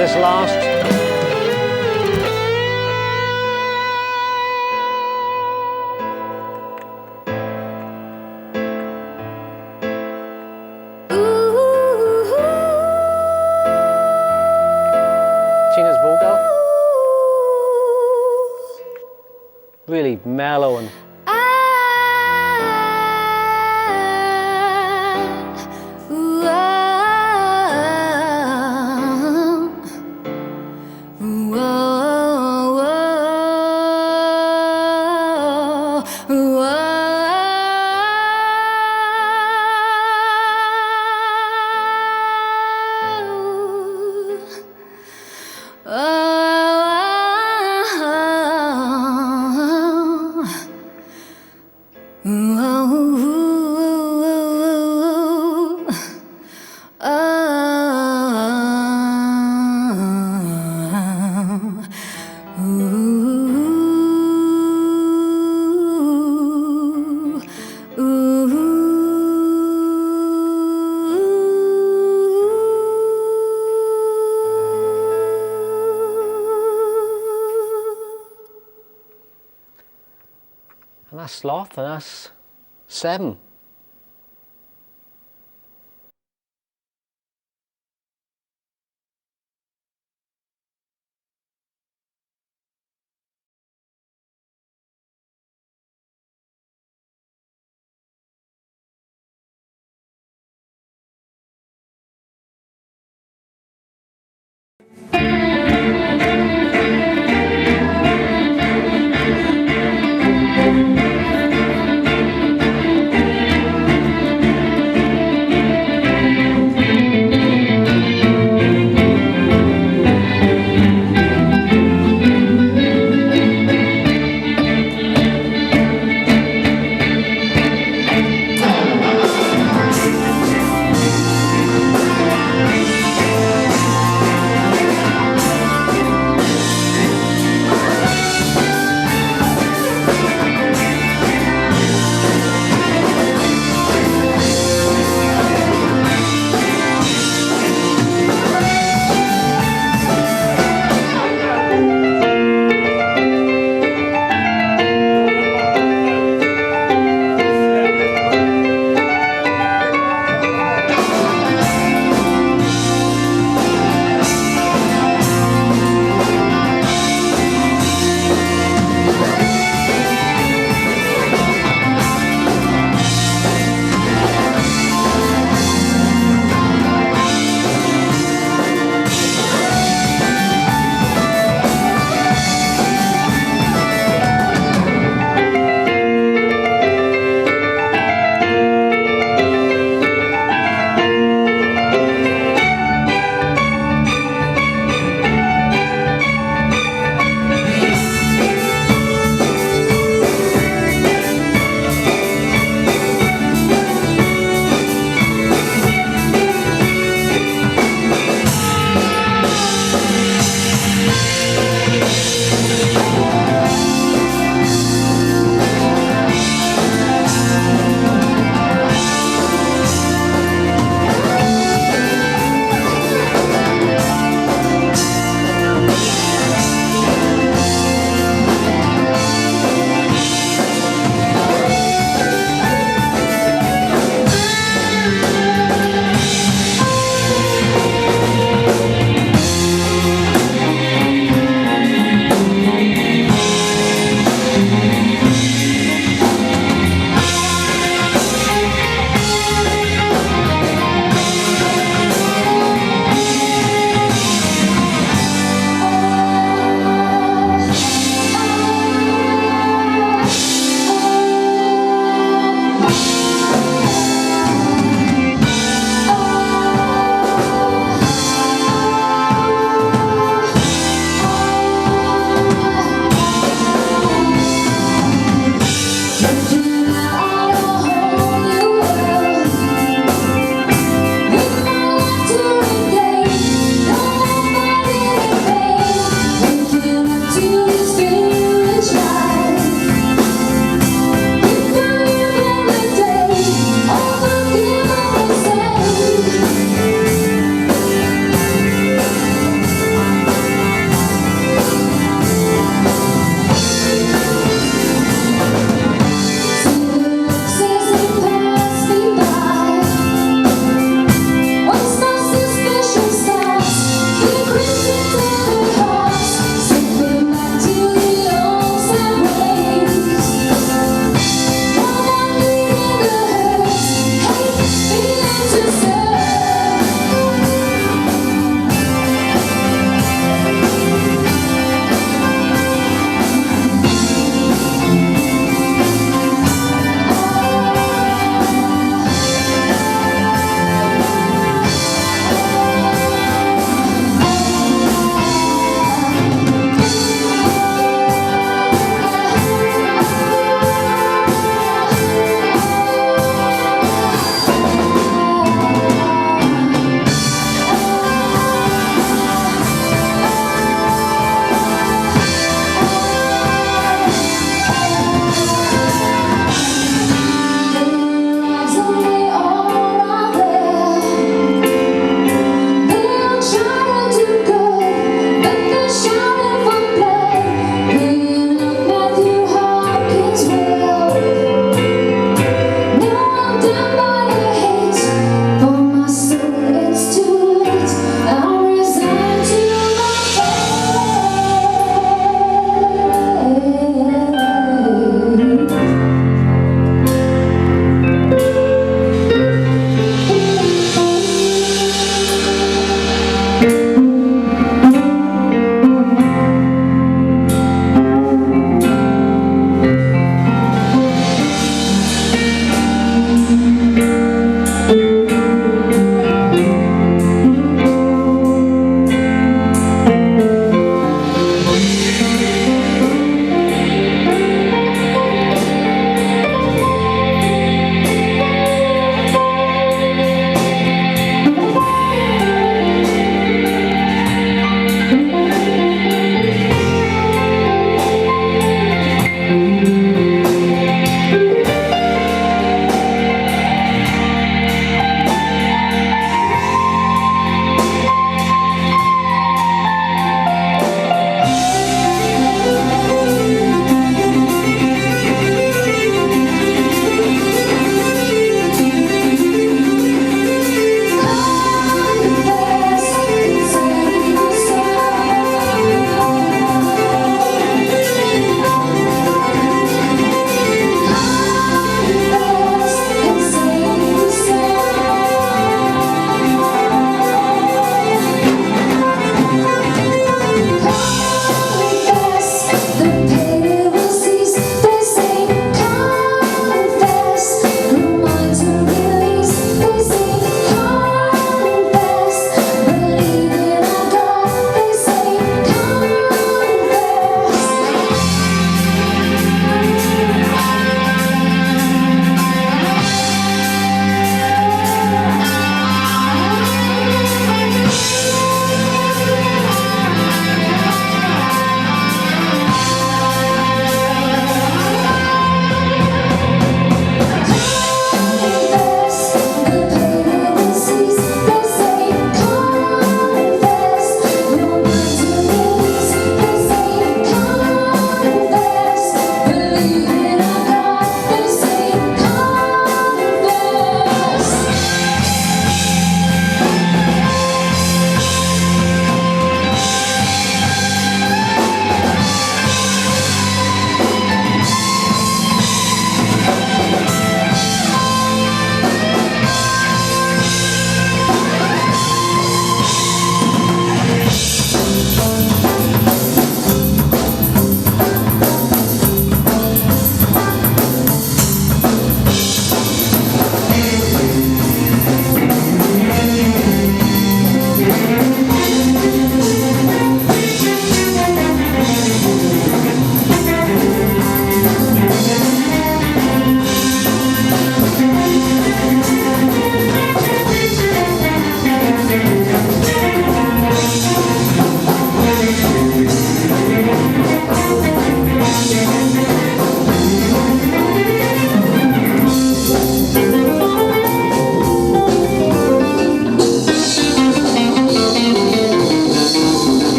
S1: This last Tina's vocal, really mellow and that's Sloth, and that's 7.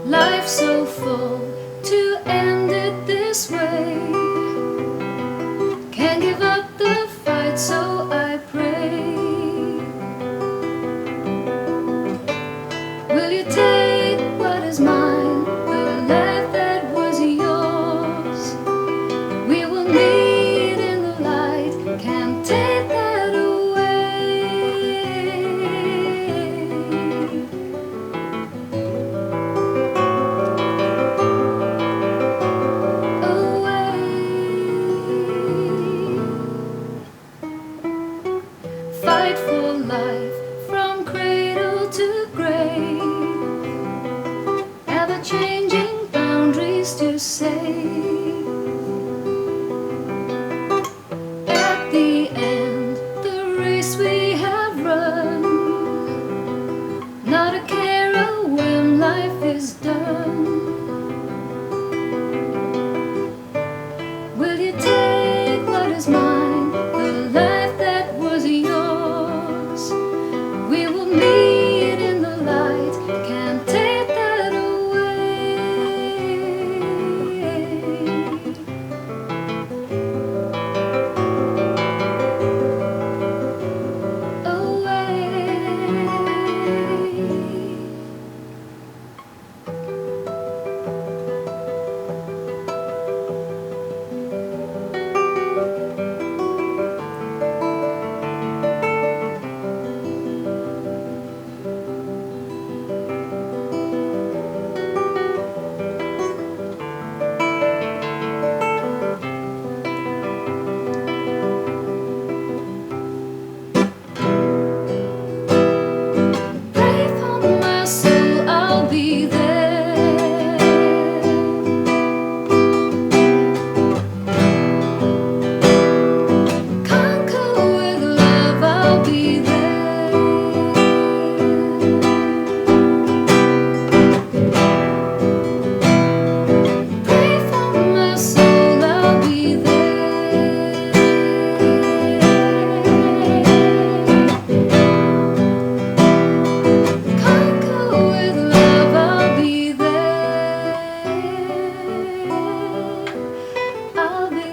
S3: life so full to end it this way. Can't give up the fight, so I pray. Will you take what is mine, the life that was yours? We will meet in the light, can't take that away. Fight for life from cradle to grave, ever changing boundaries to save. At the end, the race we have run, not a care when life is done. Will you take what is mine, the life that was yours? We will meet in the light, can't take that away. Pray for my soul, I'll be there. Conquer with love, I'll be there. Pray for my soul, I'll be there. Conquer with love, I'll be there. I'll be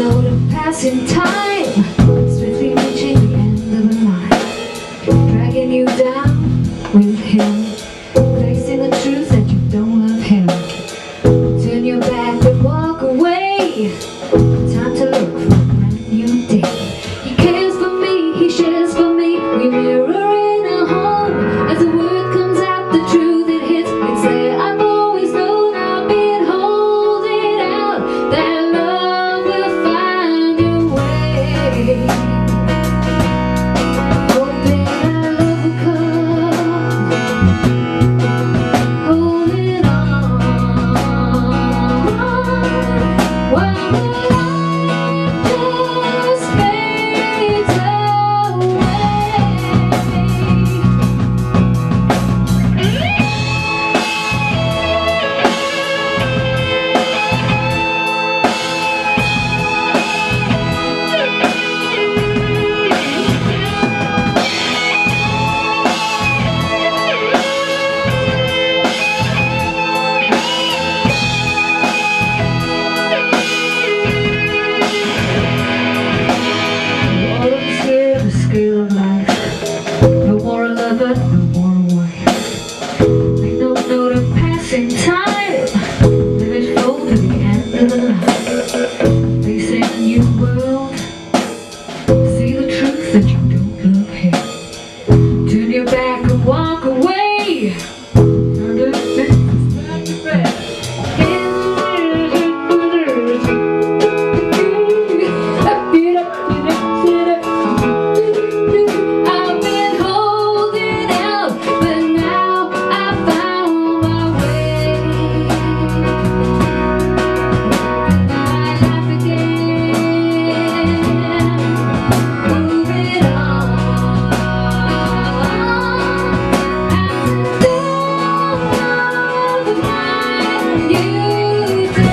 S3: note of passing time, swiftly reaching the end of the line, dragging you down with him, facing the truth that you don't love him. Turn your back and walk away. Time to look for a brand new day. He cares for me, he shares for me. We mirror in a home. As the word comes out, the truth it hits. It's there. I've always known I've been holding out. That love will find a way. Hoping that love will come. Holding on. While the light just fades away. All of us here, the scale of life. No more a lover, no more a wife. Make no note of passing time. Live it full to the end of the night. Facing a new world. See the truth that you don't love him. Turn your back and walk away. Under the bed. I've been holding out, but now I found my way. My life again, moving on. I'm still of my new day.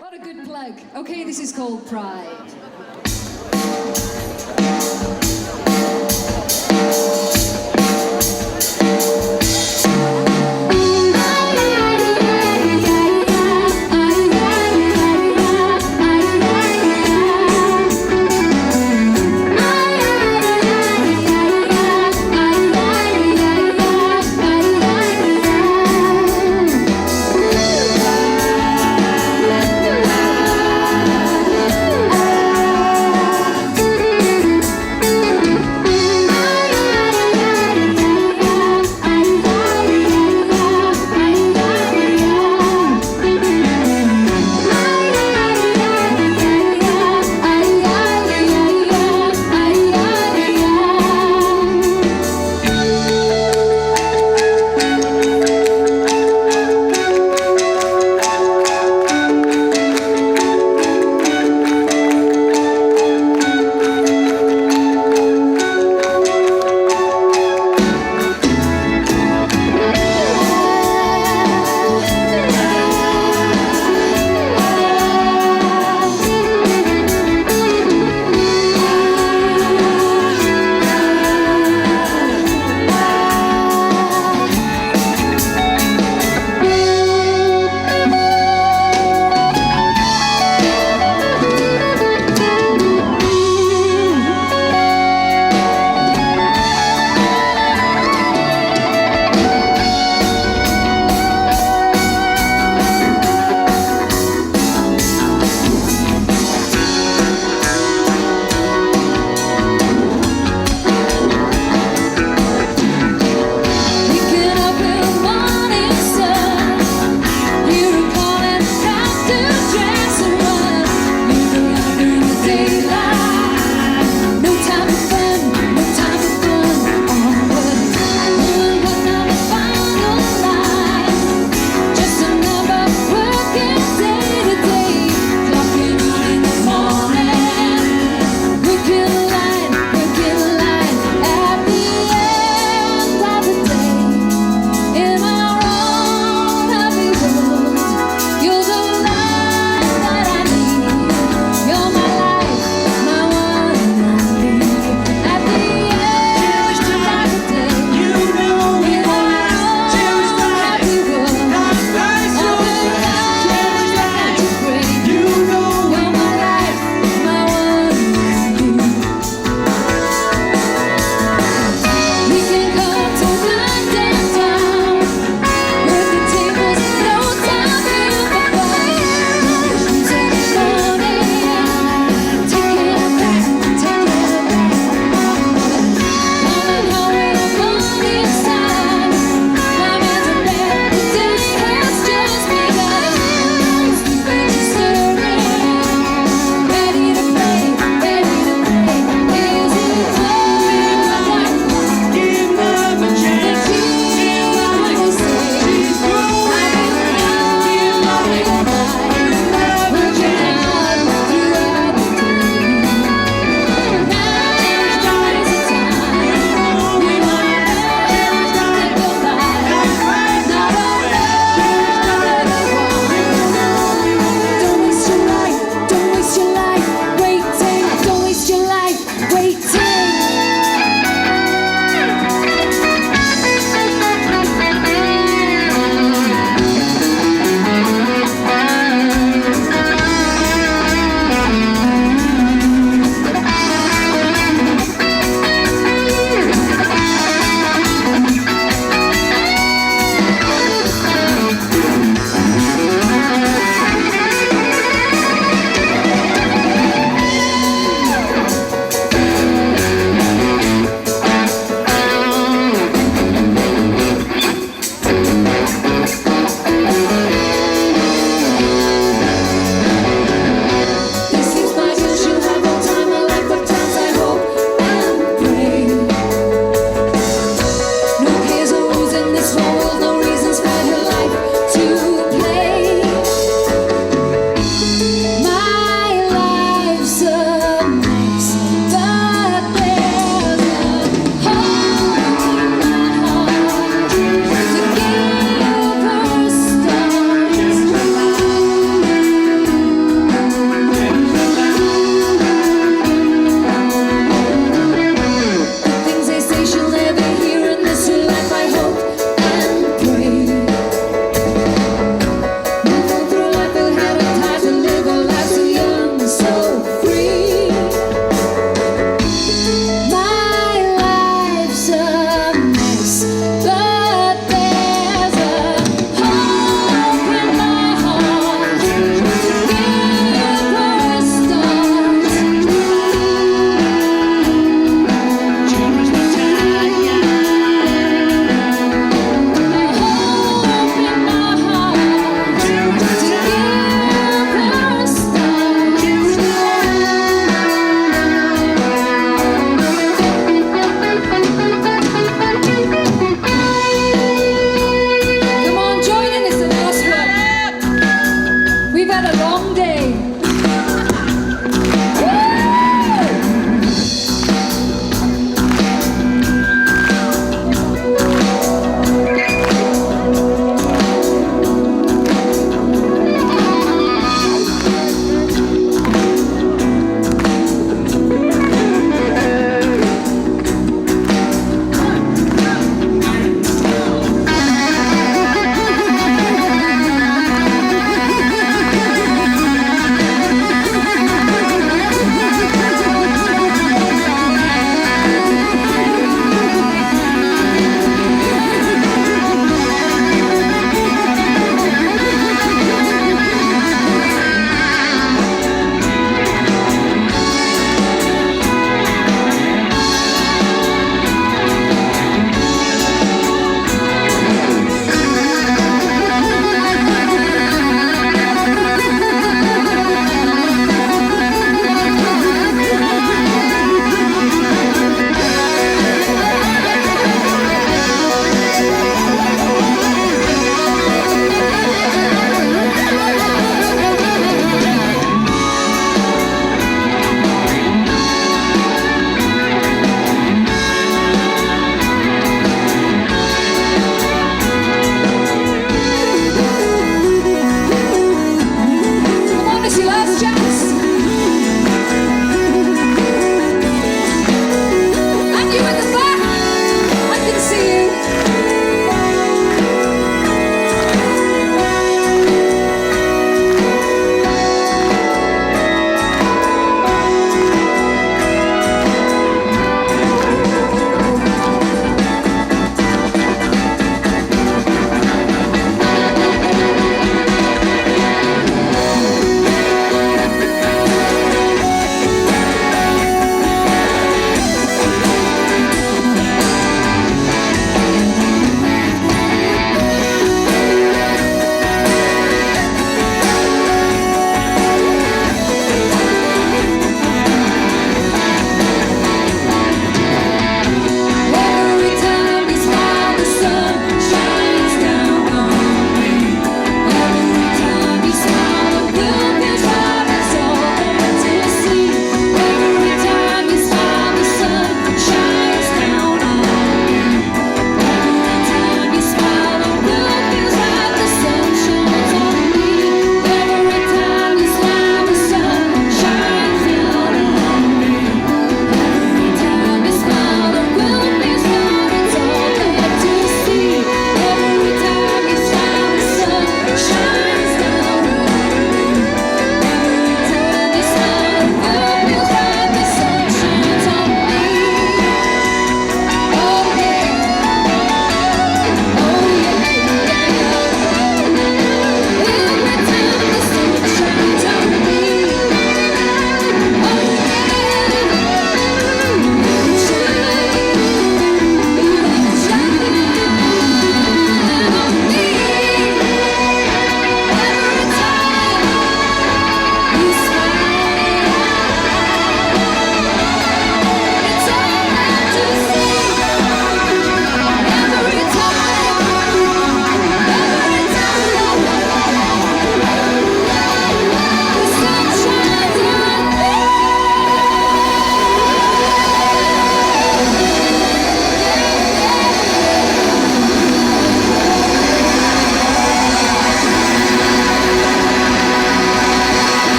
S3: What a good plug. Okay, this is called Pride.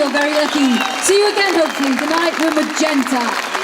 S7: you're very lucky. See you again, hopefully. Good night, we're Magenta.